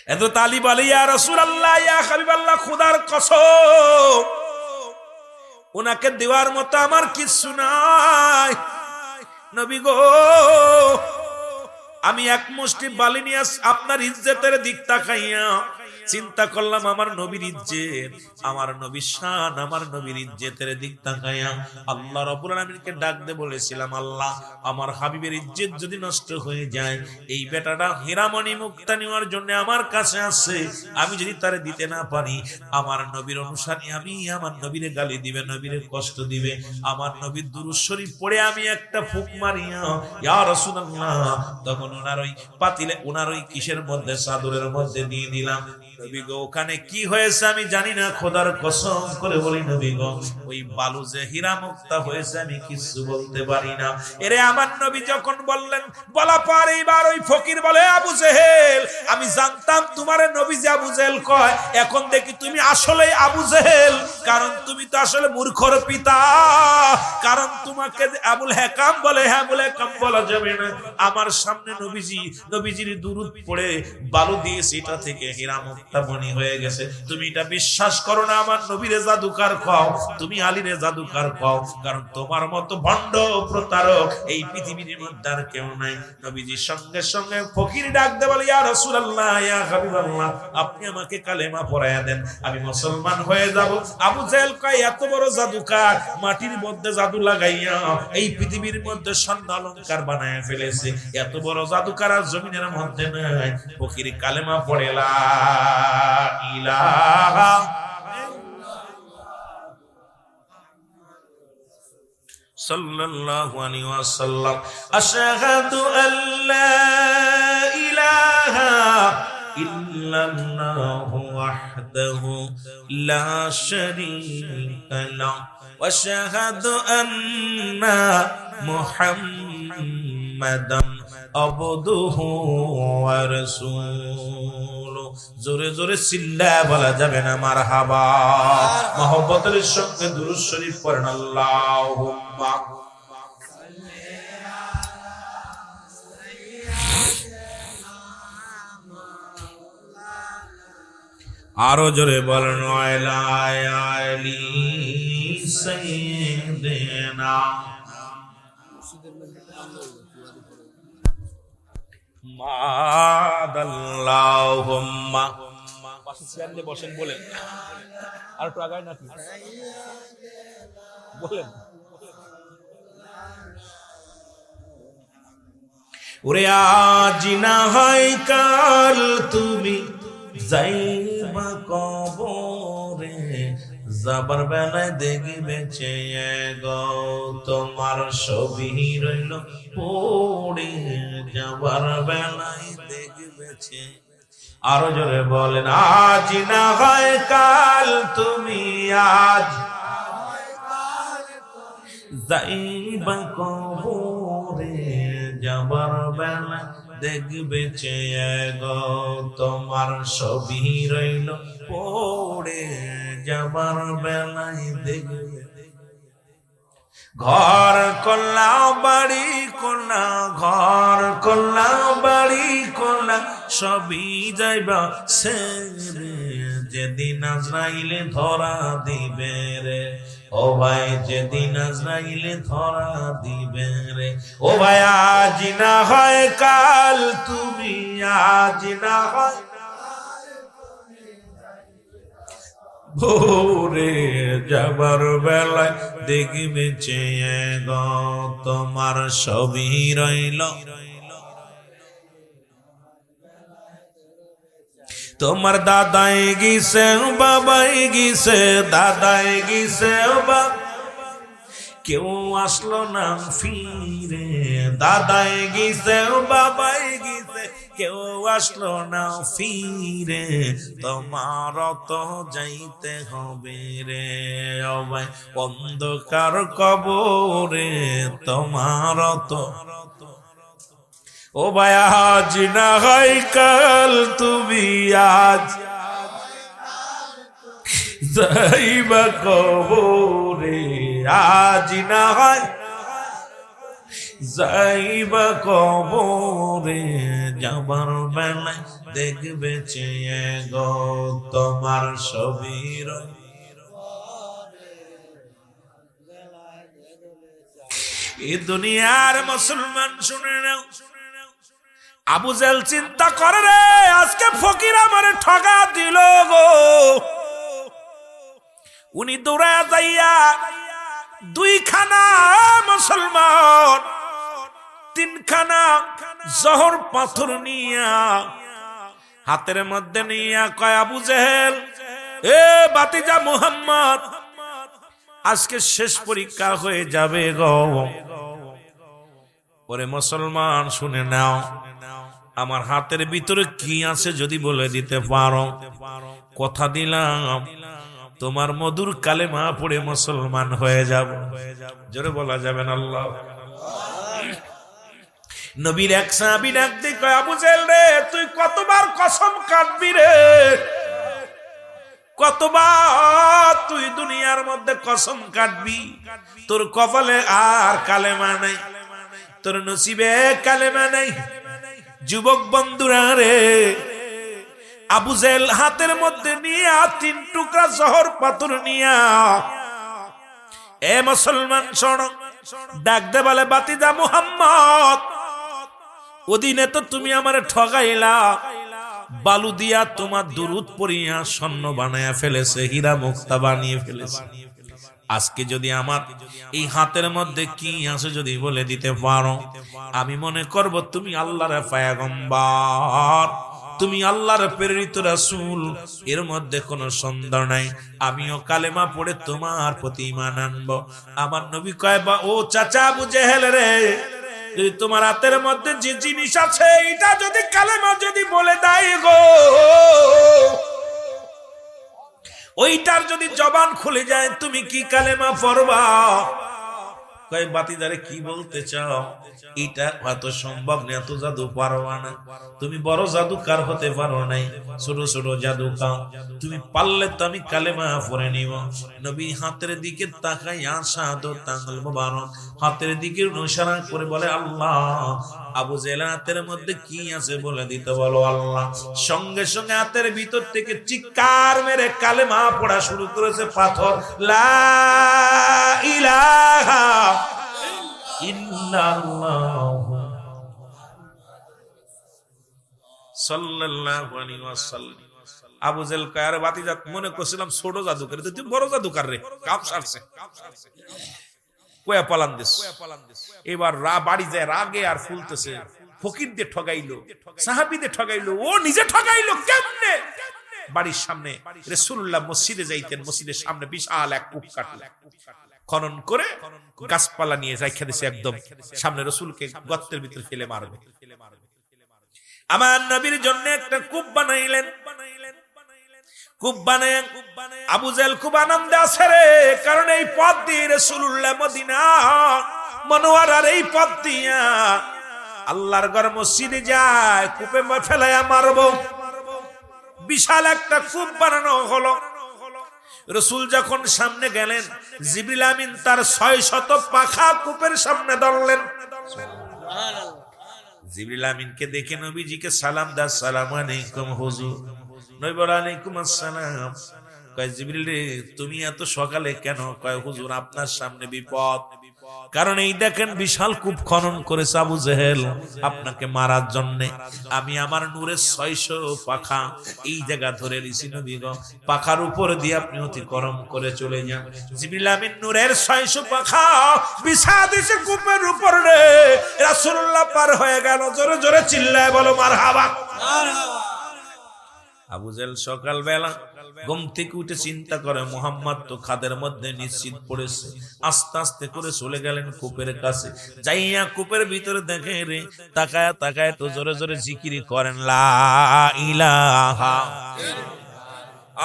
হযরত আলী বলে ইয়া রাসূলুল্লাহ ইয়া হাবিবাল্লাহ, খোদার কসম ওনাকে দেওয়ার মতো আমার কিছু নাই নবী গো, আমি এক মুষ্টি বালি নিয়ে আপনার ইজ্জতের দিক তাকাইয়া চিন্তা করলাম আমার নবীর ইজ্জত, আমার নবীর শান, আমার নবীর ইজ্জতের দিক তাকায়া আল্লাহ রাব্বুল আলামিনকে ডাক দিয়ে বলেছিলাম, আল্লাহ আমার হাবিবের ইজ্জত যদি নষ্ট হয়ে যায়, এই বেটাটা হীরামণি মুক্তা নেওয়ার জন্য আমার কাছে আসছে, আমি যদি তারে দিতে না পারি, আমার নবীর অনুসারী আমি আমার নবীরে গালি দিবে, নবীরে কষ্ট দিবে। আমার নবীর দুরূদ শরীফ পড়ে আমি একটা ফুক মারিয়া ইয়া রাসূলুল্লাহ, তখন ওনার ওই পাতিলে, ওনার ওই কিসের মধ্যে, চাদরের মধ্যে দিয়ে দিলাম। নবী গো ওখানে কি হয়েছে আমি জানি না, খোদার কসম করে বলি নবী গো, ওই বালু যে হীরা মুক্তা হয়েছে আমি কিছু বলতে পারি না। এরে আমার নবী যখন বললেন, বলা পর এইবার ওই ফকির বলে, আবু জেহেল, আমি জানতাম তোমারে নবী যে আবু জেহেল কয়, এখন দেখি তুমি আসলেই আবু জেহেল, কারণ তুমি তো আসলে মূর্খর পিতা, কারণ তোমাকে আবুল হেকাম বলে, হ্যাঁ আবুল হেকাম বলা যাবে না। আমার সামনে নবীজির দুরূদ পড়ে বালু দিয়ে সেটা থেকে হীরা মুক্তা বনি হয়ে গেছে। তুমি এটা বিশ্বাস করো না, আমার নবীরে জাদুকার কও, তুমি আলীরে জাদুকার কও, কারণ তোমার মতো ভণ্ড প্রতারক এই পৃথিবীর মধ্যে আর কেউ নাই। নবীজির সঙ্গে সঙ্গে ফকির ডাক দে বলে, ইয়া রাসূলুল্লাহ, ইয়া হাবিবাল্লাহ, আপনি আমাকে কালেমা পড়ায়া দেন, আমি মুসলমান হয়ে যাব। আবু জেহেল কয়, এত বড় জাদুকার, মাটির মধ্যে জাদু লাগাইয়া এই পৃথিবীর মধ্যে স্বর্ণ অলংকার বানায় ফেলেছে, এত বড় জাদুকার আর জমিনের মধ্যে নাই। ফকির কালেমা পড়ে লা ইলাহা সাল্লাল্লাহু আলাইহি ওয়াসাল্লাম, আশহাদু আল্লা ইলাহা ইল্লাল্লাহু ওয়াহদাহু লা শারীকা লাহু ওয়া আশহাদু আন্না মুহাম্মাদান আবদুহু ওয়া রাসূলুহু। জোরে জোরে চিল্লায়া বলা যাবে না মারহাবা। মহব্বতের সঙ্গে দুরূদ শরীফ পড়েন, আল্লাহুম্মা আরো জোরে বলেন, আলা আলি সাইয়্যিদিনা। মাদাল্লাহুম্মা। পাশে চেয়ার নিয়ে বসেন, বলেন আর একটু আগায় নাকি বলেন। ওরে আজ না হয় কাল তুমি যাইবা কবরে, যাবার বেলায় দেখবে চেয়ে গো, তোমার ছবি রইল পড়ে, যাবার বেলায় দেখবে চেয়ে। আরো জোরে বলেন, আজ না হয় কাল তুমি, আজ যাইবা কবরে, যাবার বেলা দেখবে চেয়ে গো, তোমার ছবি রইল পড়ে, যাবার বেলায় দেখবে। ঘর করলা বাড়ি করলা, ঘর করলা বাড়ি করলা, সবই যাইবা ছেড়ে, যেদিন আজরাইলে ধরা দিবে রে, ও ভাই যেদিন আজরাইলে ধরা দিবে রে। ও ভাই আজ না হয় কাল তুমি, আজ না হয় ভোরে, যাবার বেলায় দেখবে চেয়ে গো, তোমার ছবি রইল। তোমার দাদাই গিয়েছে, বাবাই গিয়েছে, দাদাই গিয়েছে, কেউ আসলো না ফিরে, দাদাই গিয়েছে, বাবাই গিয়েছে, কেউ আসলো না ফিরে, তোমার তো যাইতে হবে রে, ও ভাই অন্ধকার কবরে, তোমার তো। ও ভাই আজ না হয় কাল তুমি, আজ যাইবা কবরে, আজ না হয় যাইবা কবরে, যাবার বেলায় দেখবে চেয়ে গো, তোমার ছবি রইল। এই দুনিয়ার মুসলমান শুনে নাও, আবু জেহেল চিন্তা করে রে, আজকে ফকির আমারে ঠকা দিল গো। উনি দৌড়ায় যাইয়া দুইখানা মুসলমান, তিনখানা জহর পাথর নিয়া হাতের মধ্যে নিয়া কয়, আবু জেহেল, এ বাতিজা মুহাম্মদ, আজকে শেষ পরীক্ষা হয়ে যাবে গো। ওরে মুসলমান, শুনে নাও, আমার হাতের ভিতরে কি আছে যদি বলে দিতে পারো, কথা দিলাম তোমার মধুর কালেমা পড়ে মুসলমান হয়ে যাব। জোরে বলা যাবে না আল্লাহ। নবীর এক সাহাবী ডাক দিয়ে কয়, আবু জেহেল রে, তুই কতবার কসম কাটবি রে? কতবার তুই দুনিয়ার মধ্যে কসম কাটবি? তোর কপালে আর কালেমা নাই, তোর নসিবে কালেমা নাই। যুবক বন্ধুরা রে, আবু জেহেল হাতের মধ্যে নিয়ে 3 টুকরা জহর পাথর নিয়া, এ মুসলমান শোনো, ডাক দে বলে, বাতিজা মুহাম্মদ, ওদিনে তো তুমি আমারে ঠগাইলা, বালু দিয়া তোমার দুরুদ পড়িয়া স্বর্ণ বানায়া ফেলেছে, হীরা মুক্তা বানিয়ে ফেলেছে। আজকে যদি আমার এই হাতের মধ্যে কি আছে যদি বলে দিতে পারো, আমি মনে করব তুমি আল্লাহর পয়গম্বর, তুমি আল্লাহর প্রেরিত রাসূল, এর মধ্যে কোনো সন্দেহ নাই। আমিও কালেমা পড়ে তোমার প্রতি ঈমান আনবো। আমার নবী কয়, বা ও চাচা আবু জেহেল রে, যদি তোমার হাতের মধ্যে যে জিনিস আছে এটা যদি কালেমা যদি বলে দেয় গো, ওইটার যদি জবান খুলে যায়, তুমি কি কালেমা পড়বা? কয়, বাতিদারে কি বলতে চাও? এটা এত সম্ভব না, এত জাদু পারবা না, তুমি বড় জাদুকার হতে পারো নাই, ছোট ছোট জাদুকার, তুমি পারলে তো আমি কালেমা পড়ে নিব। নবী হাতের দিকে তাকাই, শাহাদাত আঙ্গুল মুবারক হাতের দিকে ইশারা করে বলে, আল্লাহ, আবু জেহেল হাতের মধ্যে কি আছে বলে দিতে বলো আল্লাহ। সঙ্গে সঙ্গে হাতের ভিতর থেকে চিৎকার মেরে কালেমা পড়া শুরু করেছে পাথর, লা ইলাহা ইল্লাল্লাহ সাল্লাল্লাহু আলাইহি ওয়াসাল্লাম। আবু জেহেল কার বাতিজাত মনে করছিলাম ছোট জাদুকর, তুই বড় জাদুকর রে, কাপ সারছে কয়া পালান দিস। এবার বাড়ি যায় রাগে আর ফুলতেছে, ফকিরদের ঠগাইলো, সাহাবীদের ঠগাইলো, ও নিজে ঠগাইলো কেমনে? বাড়ির সামনে রাসূলুল্লাহ মসজিদে যাইতেন, মসজিদের সামনে বিশাল এক কূপ কাটলো, খনন করে গাছপালা নিয়ে রাইখা দিছে, একদম সামনে রাসূলকে গর্তের ভিতর ফেলে মারবে। আমার নবীর জন্য একটা কূপ বানাইলেন। কূপ বানায় আবু জেহেল খুব আনন্দে আছে রে, কারণ এই পথ দিয়ে রাসূলুল্লাহ মদিনা মনোয়ারার এই পথ দিয়া আল্লাহর ঘর মসজিদে যায়, কূপে ফেলাইয়া মারবো। বিশাল একটা কূপ বানানো হলো। রাসূল যখন সামনে গেলেন, জিবরিল আমিন তার 600 পাখা কূপের সামনে ধরলেন। জিবরিল আমিনকে দেখে নবীজিকে সালাম দা, আসসালামু আলাইকুম হুজুর। নবী বলেন, আলাইকুম আসসালাম। কয়, জিবরিল রে, তুমি এত সকালে কেন? কয়, হুজুর আপনার সামনে বিপদ, কারণ এই দেখেন বিশাল কূপ খনন করেছে আবু জেহেল আপনাকে মারার জন্য। আমি আমার নূরের 600 পাখা এই জায়গা ধরে নিছি নবী গো, পাখার উপর দিয়ে আপনি অতিক্রম করে চলে যান। জিবরিল আমিন নূরের 600 পাখা বিছা দিয়েছে কূপের উপর রে, রাসূলুল্লাহ পার হয়ে গেল। জোরে জোরে চিল্লায় বলো মারহাবা। আবু জেহেল সকালবেলা ঘুম থেকে উঠে চিন্তা করে, মুহাম্মদ তো খাদের মধ্যে নিশ্চিত পড়েছে। আস্তে আস্তে করে চলে গেলেন কূপের কাছে, যাইয়া কূপের ভিতরে দেখে রে, তাকায় তাকায় তো জোরে জোরে জিকির করেন, লা ইলাহা,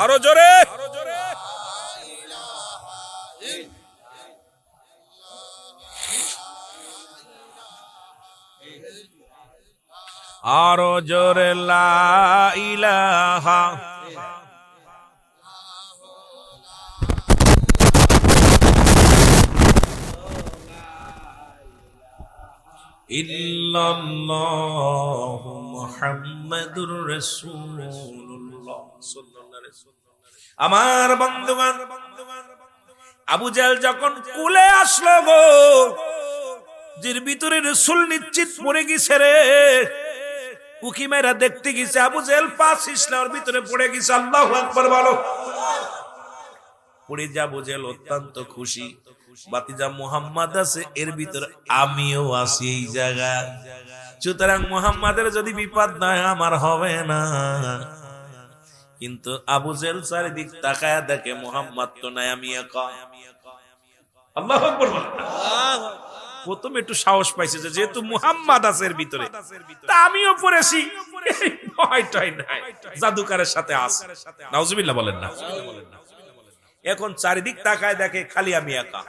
আরো জোরে, আরো জোরে, লা ইলাহা ইল্লাল্লাহু মুহাম্মাদুর রাসূলুল্লাহ সাল্লাল্লাহু আলাইহি ওয়াসাল্লাম। আমার বন্ধুগণ, আবু জেহেল যখন কুলে আসলো গো, জির ভিতরে রাসূল নিশ্চিত পড়ে গেছে রে, উকি মেরা দেখতে গেছে, আবু জেহেল পাঁচ ইসলামের ভিতরে পড়ে গেছে। আল্লাহু আকবার বলো। পড়ে যা আবু জেহেল অত্যন্ত খুশি, বাতিজা মুহাম্মদ আছে এর ভিতরে আমিও আছি এই জায়গা, সুতরাং মুহাম্মাদের যদি বিপদ নয় আমার হবে না। কিন্তু আবু জেহেল চারিদিক তাকায়া দেখে মুহাম্মদ তো নাই, আমি একা। আল্লাহু আকবার বলো। প্রথমে একটু সাহস পাইছে যে যেহেতু মুহাম্মদ আছে এর ভিতরে, তা আমিও পড়েছি, ভয়টাই নাই, জাদুকারের সাথে আছে। নাউজুবিল্লাহ বলেন না। এখন চারিদিক তাকায় দেখে খালি আমি একা।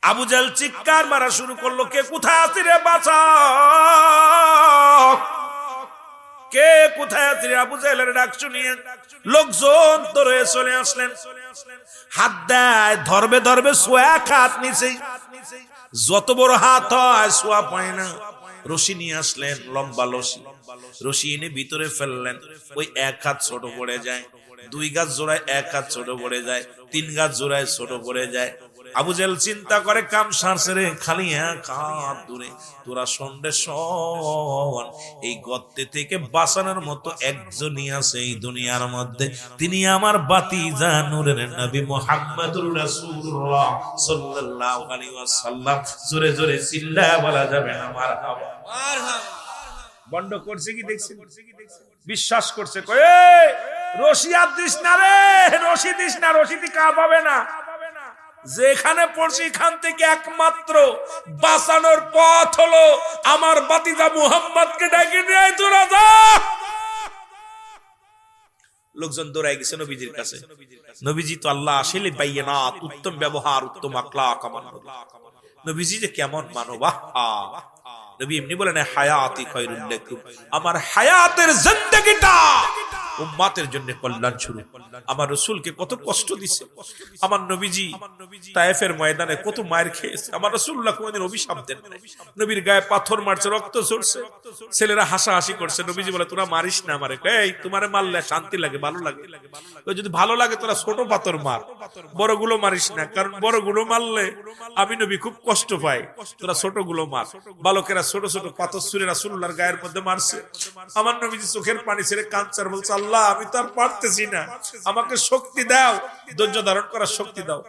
আবু জেহেল চিৎকার মারা শুরু করলো, কে কোথায় আছিস রে, বাঁচাও, কে কোথায় আছিস রে? আবু জেহেলের ডাক শুনিয়ে লোকজন তো রয়ে চলে আসলেন, হাত দেয়, ধরবে ধরবে, সোয়া এক হাত নিচে, যত বড় হাত হয় সোয়া পায় না। রশি নিয়ে আসলেন, লম্বা রশি, রশি এনে ভিতরে ফেললেন, ওই এক হাত ছোট পড়ে যায়, দুই গাছ জোড়ায় এক হাত ছোট পড়ে যায়, তিন গাছ জোড়ায় ছোট পড়ে যায়। আবু জেহেল চিন্তা করে কাম সারছে রে, খালি এক হাত দূরে, তোরা সন্ধ্যে শোন, এই গর্তে থেকে বাঁচানোর মতো একজনই আছে এই দুনিয়ার মধ্যে, তিনি আমার বাতিজা নূরের নবী মুহাম্মদুর রাসূলুল্লাহ সাল্লাল্লাহু আলাইহি ওয়াসাল্লাম। জোরে জোরে চিল্লায়া বলা যাবে না মারহাবা। বন্ধ করছে কি দেখছেন? বিশ্বাস করছে, কয়ে রশি আর দিস না রে, রশি দিস না, রশি দিয়ে কাজ হবে না, যেখানে পড়ছি এখান থেকে একমাত্র বাঁচানোর পথ হলো আমার বাতিজা মুহাম্মদকে ডেকে নিয়ে আয়, তোরা যা। লোকজন দৌড়ায় গেছে নবীজির কাছে। নবীজি তো আল্লাহ আসলে বাইয়ানাত, উত্তম ব্যবহার, উত্তম আখলাক আমার নবীজি যে কেমন মানব। নবী এমনি বলেন হায়াতি খায়রুল লাকুম, আমার হায়াতের জিন্দেগিটা উম্মতের জন্য কল্যাণ শুরু। আমার রাসূলকে কত কষ্ট দিছে আমার নবীজি, তায়েফের ময়দানে কত মায়ের খেয়েছে। আমার রাসূলুল্লাহ কোনদিন অভিশাপ দেন নাই, নবীর গায়ে পাথর মারছে, রক্ত ঝরছে, ছেলেরা হাসাহাসি করছে। নবীজি বলে তোরা মারিস না আমারে, এই তোমারে মারলে শান্তি লাগে, ভালো লাগে, যদি ভালো লাগে তোরা ছোট পাথর মার, বড়গুলো মারিস না, কারণ বড়গুলো মারলে আমি নবী খুব কষ্ট পাই, তোরা ছোটগুলো মার। বালকেরা ছোট ছোট পাথর ছুঁড়ে রাসূলুল্লাহর গায়ের মধ্যে মারছে। আমার নবীজি চোখের পানি ছেড়ে কাঁদছে, বলছে আল্লাহ আমি তো আর পারতেছি না, আমাকে শক্তি দাও, ধৈর্য ধারণ করার শক্তি দাও।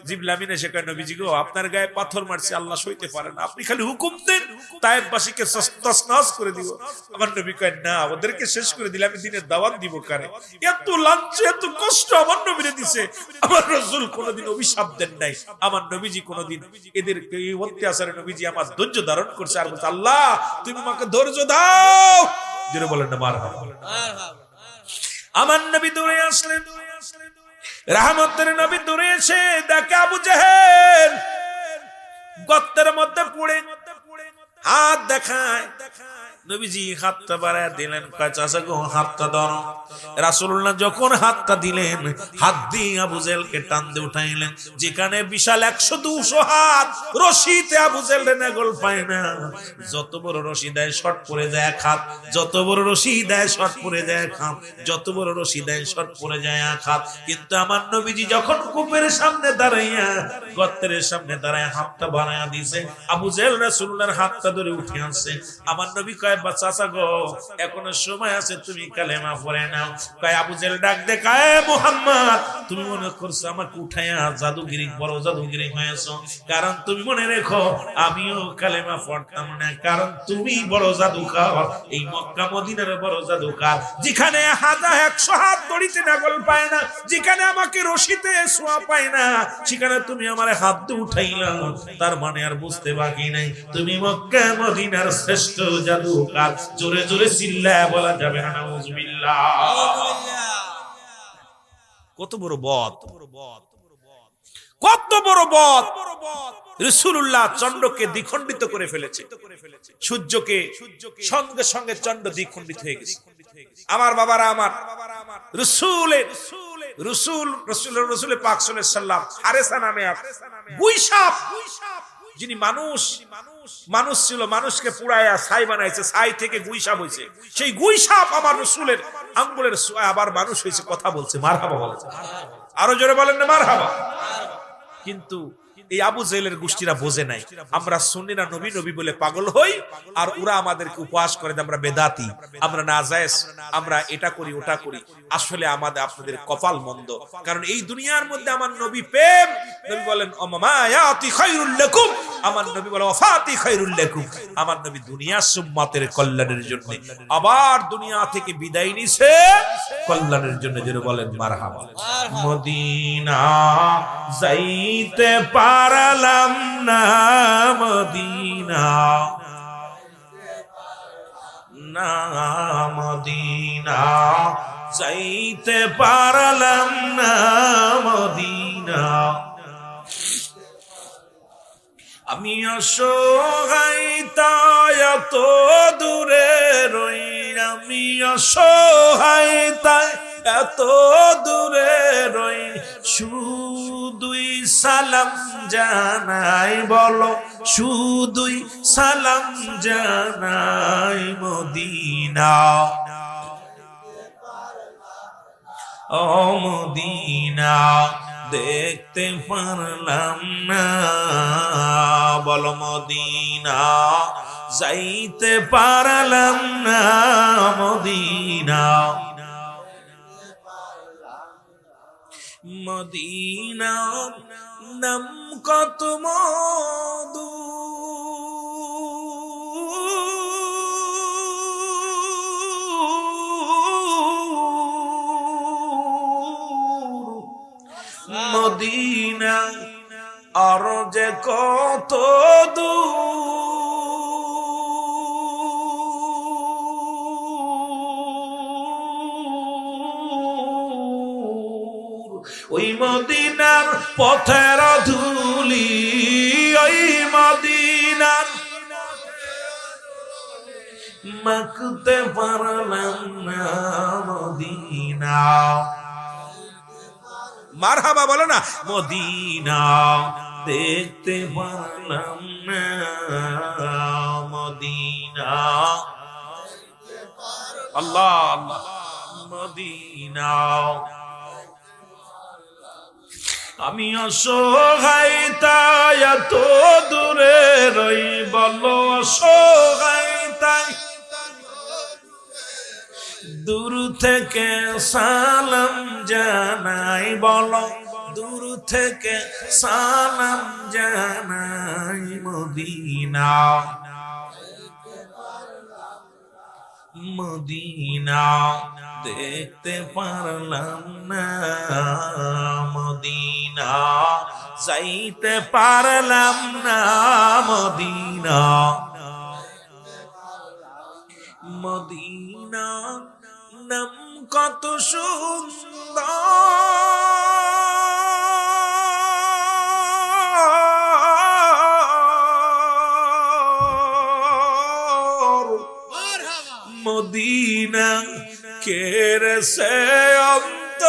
জিবরিল আমিন এসে কয় নবীজি গো, আপনার গায়ে পাথর মারছে, আল্লাহ সইতে পারে না, আপনি খালি হুকুম দেন তায়েফবাসীকে তছনছ করে দিব। আমার নবী কয় না, ওদেরকে শেষ করে দিলে আমি দিনের দাওয়াত দিব কারে? এত লাঞ্ছ, এত কষ্ট আমার নবীরে দিছে। আমার রাসূল কোনদিন অভিশাপ দেন নাই, আমার নবীজি কোনদিন এদের এই অত্যাচারে নবীজি আমার ধৈর্য ধারণ করছে। আর বলছে আল্লাহ তুমি আমাকে ধৈর্য দাও। জোরে বলেন না মারহাবা। আমার নবী দূরে আসলেন, রাহমাতের নবী দূরে এসে দেখে আবু জেহেল গর্তের মধ্যে পড়ে, হাত দেখায়। নবীজি হাতটা বাড়ায় দিলেন, কয় চাচা গো হাতটা ধরো। রাসূলুল্লাহ যখন হাতটা দিলেন, হাত দিয়ে আবু জেহেলকে টান দিয়ে উঠাইলেন। যেখানে বিশাল 100-200 হাত, রশিতে আবু জেহেল নেগল পায় না। যত বড় রশি দেয় শর্ট পড়ে যায় এক হাত, যত বড় রশি দেয় শর্ট পড়ে যায় এক হাত, যত বড় রশি দেয় শর্ট পড়ে যায় এক হাত। কিন্তু আমার নবীজি যখন কূপের সামনে দাঁড়াইয়া, গর্তের সামনে দাঁড়ায় হাতটা বাড়ায়া দিয়েছে, আবু জেহেল রাসূলুল্লাহর হাতটা ধরে উঠে আসছে। আমার নবী কয় চাচা গো এখনো সময় আছে, তুমি কালেমা পড়ে নাও। কয় আবু জেহেল ডাক দে, কয় মুহাম্মদ তুমি মনে করছো আমাকে উঠাইয়া জাদুগিরি, বড় জাদুগিরি হয়েছো? কারণ তুমি মনে রেখো আমিও কালেমা পড়তাম না, কারণ তুমি বড় জাদুকার, এই মক্কা মদিনার বড় জাদুকার। যেখানে 100 হাত দড়িতে নাগল পায় না, যেখানে আমাকে রশিতে ছোঁয়া পায় না, সেখানে তুমি আমার হাত দিয়ে উঠাইলা। তার মানে আর বুঝতে বাকি নাই তুমি মক্কা মদিনার শ্রেষ্ঠ জাদুকার। জোরে জোরে চিল্লায়া বলা যাবে না নাউজুবিল্লাহ। কত বড় বদ, কত বড় বদ! রাসূলুল্লাহ চন্দ্রকে দ্বিখণ্ডিত করে ফেলেছে, সূর্যকে সঙ্গে সঙ্গে চন্দ্র দ্বিখণ্ডিত হয়ে গেছে। আমার বাবারা, আমার রাসূল পাক সাল্লাল্লাহু আলাইহি ওয়াসাল্লাম হারেসা নামে এক গুইসাপ, যিনি মানুষ ছিল, মানুষকে পুড়ায়া ছাই বানাইছে, ছাই থেকে গুইসাপ হইছে। সেই গুইসাপ আমার রাসূলের আঙ্গুলের আবার মানুষ হয়েছে, কথা বলছে। মারহাবা বলেছে, আরো জোরে বলেন না মারহাবা। কিন্তু এই আবু জেহেলের গোষ্ঠীরা বোঝে নাই আমরা সুন্নিরা নবী নবী বলে পাগল হই, আর ওরা আমাদেরকে উপহাস করে যে আমরা বেদাতি, আমরা নাজায়েজ, আমরা এটা করি ওটা করি। আসলে আমাদের আপনাদের কপাল মন্দ, কারণ এই দুনিয়ার মধ্যে আমার নবী প্রেম, নবী বলেন মায়াতি খায়রুল লাকুম, আমার নবী বলেন ওয়াফাতি খায়রুল লাকুম, আমার নবী দুনিয়া উম্মতের কল্যাণের জন্য, আবার দুনিয়া থেকে বিদায় নিছে কল্যাণের জন্য। যেন বলেন মারহাবা। মদিনা যাইতে পারলাম না, মদিনা না, মদিনা যাইতে পারলাম না, মদিনা আমি অসহায় তাই এত দূরে রই, আমি অসহায় তাই এত দূরে রই, শুধুই সালাম জানাই, বলো শুধুই সালাম জানাই, মদিনা ও মদিনা দেখতে পারলাম না, বলো মদিনা যাইতে পারলাম না, মদিনা মদিনা নাম কত মধু, মদিনা আর যে কত দূর, ওই মদিনার পথের ধুলি, ওই মদিনার মাখতে পারলাম না, মদিনা মারহাবা বলো না, মদিনা দেখতে পারলাম না, মদিনা আল্লাহ আল্লাহ, মদিনা আমি অসহায় তাই এত দূরে রই, বলো অসহায় তাই দূর থেকে সালাম জানাই, বলো দূর থেকে সালাম জানাই, মদিনা মদিনা দেখতে পারলাম না, মদিনা যাইতে পারলাম না, মদিনা মদিনা নাম কত সুন্দর, মদিনা কেরে সে অন্ত,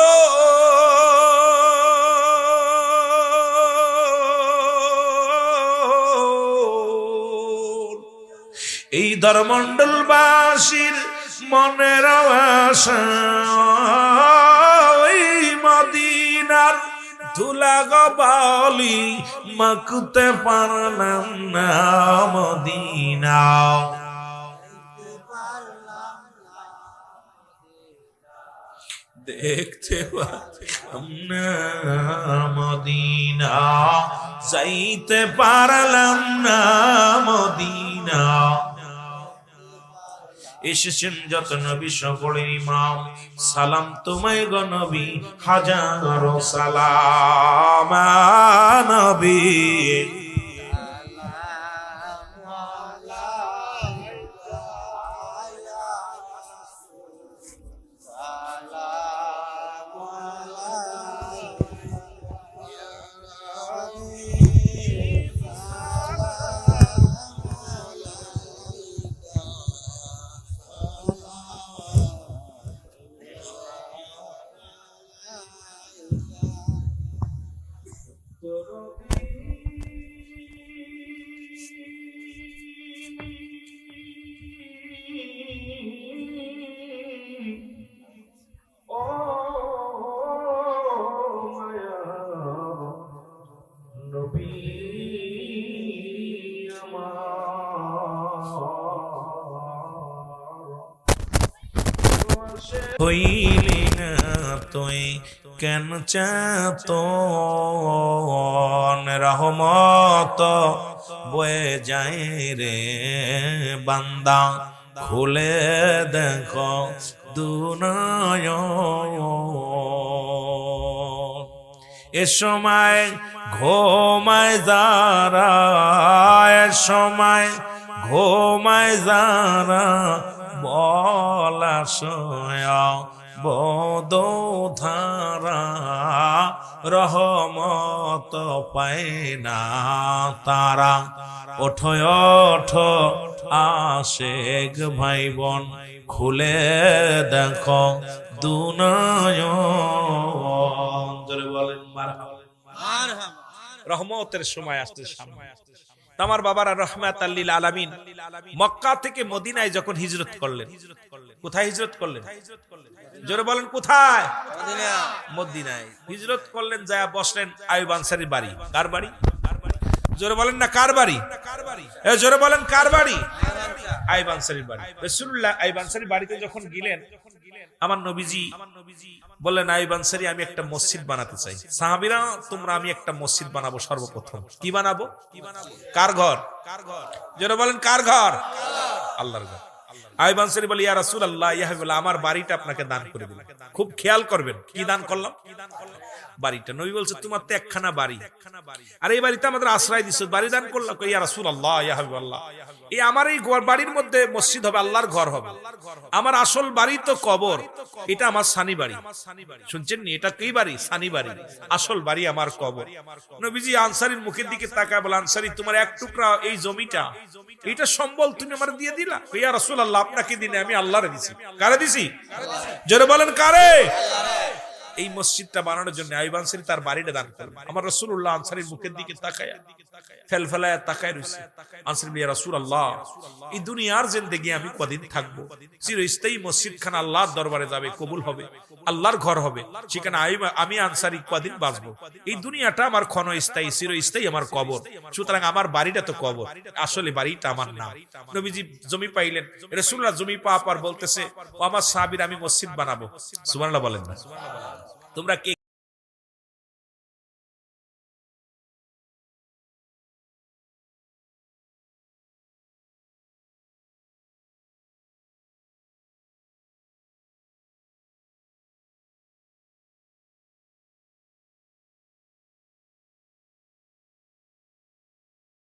এই ধর্মমণ্ডলবাসীর মনের আশা, ওই মদিনার ধুলা গবালি মাখতে পারলাম না, মদিনা দেখতে পারলাম না, মদিনা যাইতে পারলাম না, মদিনা এসেছেন যত নবী সকলের ইমাম, সালাম তোমায় গো নবী, হাজারো সালাম নবী, হইলি না তুই কেন চেতন, রহমত বয়ে যায় রে বান্দা, খুলে দেখো দুনয়ন। এ সময় ঘুমায় যারা, এ সময় ঘুমায় যারা, বলা সয়া বদধারা, রহমত পায় না তারা। ওঠো ওঠো আশেক ভাই বোন, খুলে দেখো দুনয়ন। জোরে বলেন মারহাবা। রহমতের সময় আসছে সামনে। আমার বাবারা রহমাতাল লিল আলামিন মক্কা থেকে মদিনায় যখন হিজরত করলেন, কোথায় হিজরত করলেন? জোরে বলেন কোথায়? মদিনায় হিজরত করলেন। যায় বসলেন আইয়ুব আনসারীর বাড়ি। কার বাড়ি? জোরে বলেন না কার বাড়ি? জোরে বলেন কার বাড়ি? আইয়ুব আনসারীর বাড়ি। রাসূলুল্লাহ আইয়ুব আনসারীর বাড়িতে যখন গেলেন, আমার নবীজি বললেন, আইয়ুব আনসারী আমি একটা মসজিদ বানাতে চাই। সাহাবীরা, তোমরা আমি একটা মসজিদ বানাবো সর্বপ্রথম। কি বানাবো? কার ঘর? জোরে বলেন কার ঘর? আল্লাহর ঘর। আইয়ুব আনসারী বলে, ইয়া রাসূলুল্লাহ, ইয়া হাবিবাল্লাহ, আমার বাড়িটা আপনাকে দান করে দিলাম। খুব খেয়াল করবেন, কি দান করলাম? বাড়িটা। নবী বলছে, তোমার তো একখানা বাড়ি, আর এই বাড়িতে আমাদের আশ্রয় দিছো, বাড়ি দান করলাম। ইয়া রাসূলুল্লাহ, ইয়া হাবিবাল্লাহ, এই আমার এই বাড়ির মধ্যে মসজিদ হবে, আল্লাহর ঘর হবে। আমার আসল বাড়ি তো কবর, এটা আমার সানি বাড়ি। শুনছেন নি? এটা কি বাড়ি? সানি বাড়ি। আসল বাড়ি আমার কবর। নবীজি আনসারীর মুখের দিকে তাকায় বলে, আনসারী, তোমার এক টুকরা এই জমিটা, এটা সম্বল তুমি আমার দিয়ে দিলা? ইয়া রাসূলুল্লাহ, আপনাকে দিনে আমি আল্লাহরে দিছি। কারে দিছি? জোরে বলেন কারে? এই মসজিদটা বানানোর জন্য আইয়ুব আনসারী তার বাড়িটা দান করলেন। আমার রাসূলুল্লাহ আনসারীর মুখের দিকে তাকায়া ফেলফেলায়া তাকায় রইছে। আনসারী বলে, ইয়া রাসূলুল্লাহ, এই দুনিয়ার জিন্দেগি আমি কদিন থাকবো? চিরস্থায়ী মসজিদখানা আল্লাহর দরবারে যাবে, কবুল হবে, আল্লাহর ঘর হবে, সেখানে আমি আনসারী কদিন বাঁচবো? এই দুনিয়াটা আমার ক্ষণস্থায়ী, চিরস্থায়ী আমার কবর। সুতরাং আমার বাড়িটা তো কবর, আসলে বাড়িটা আমার না। নবীজি জমি পাইলেন। রাসূলুল্লাহ জমি পাওয়ার পর বলতেছে, ও আমার সাহাবীরা, আমি মসজিদ বানাবো। সুবহানাল্লাহ বলেন না? তোমরা কে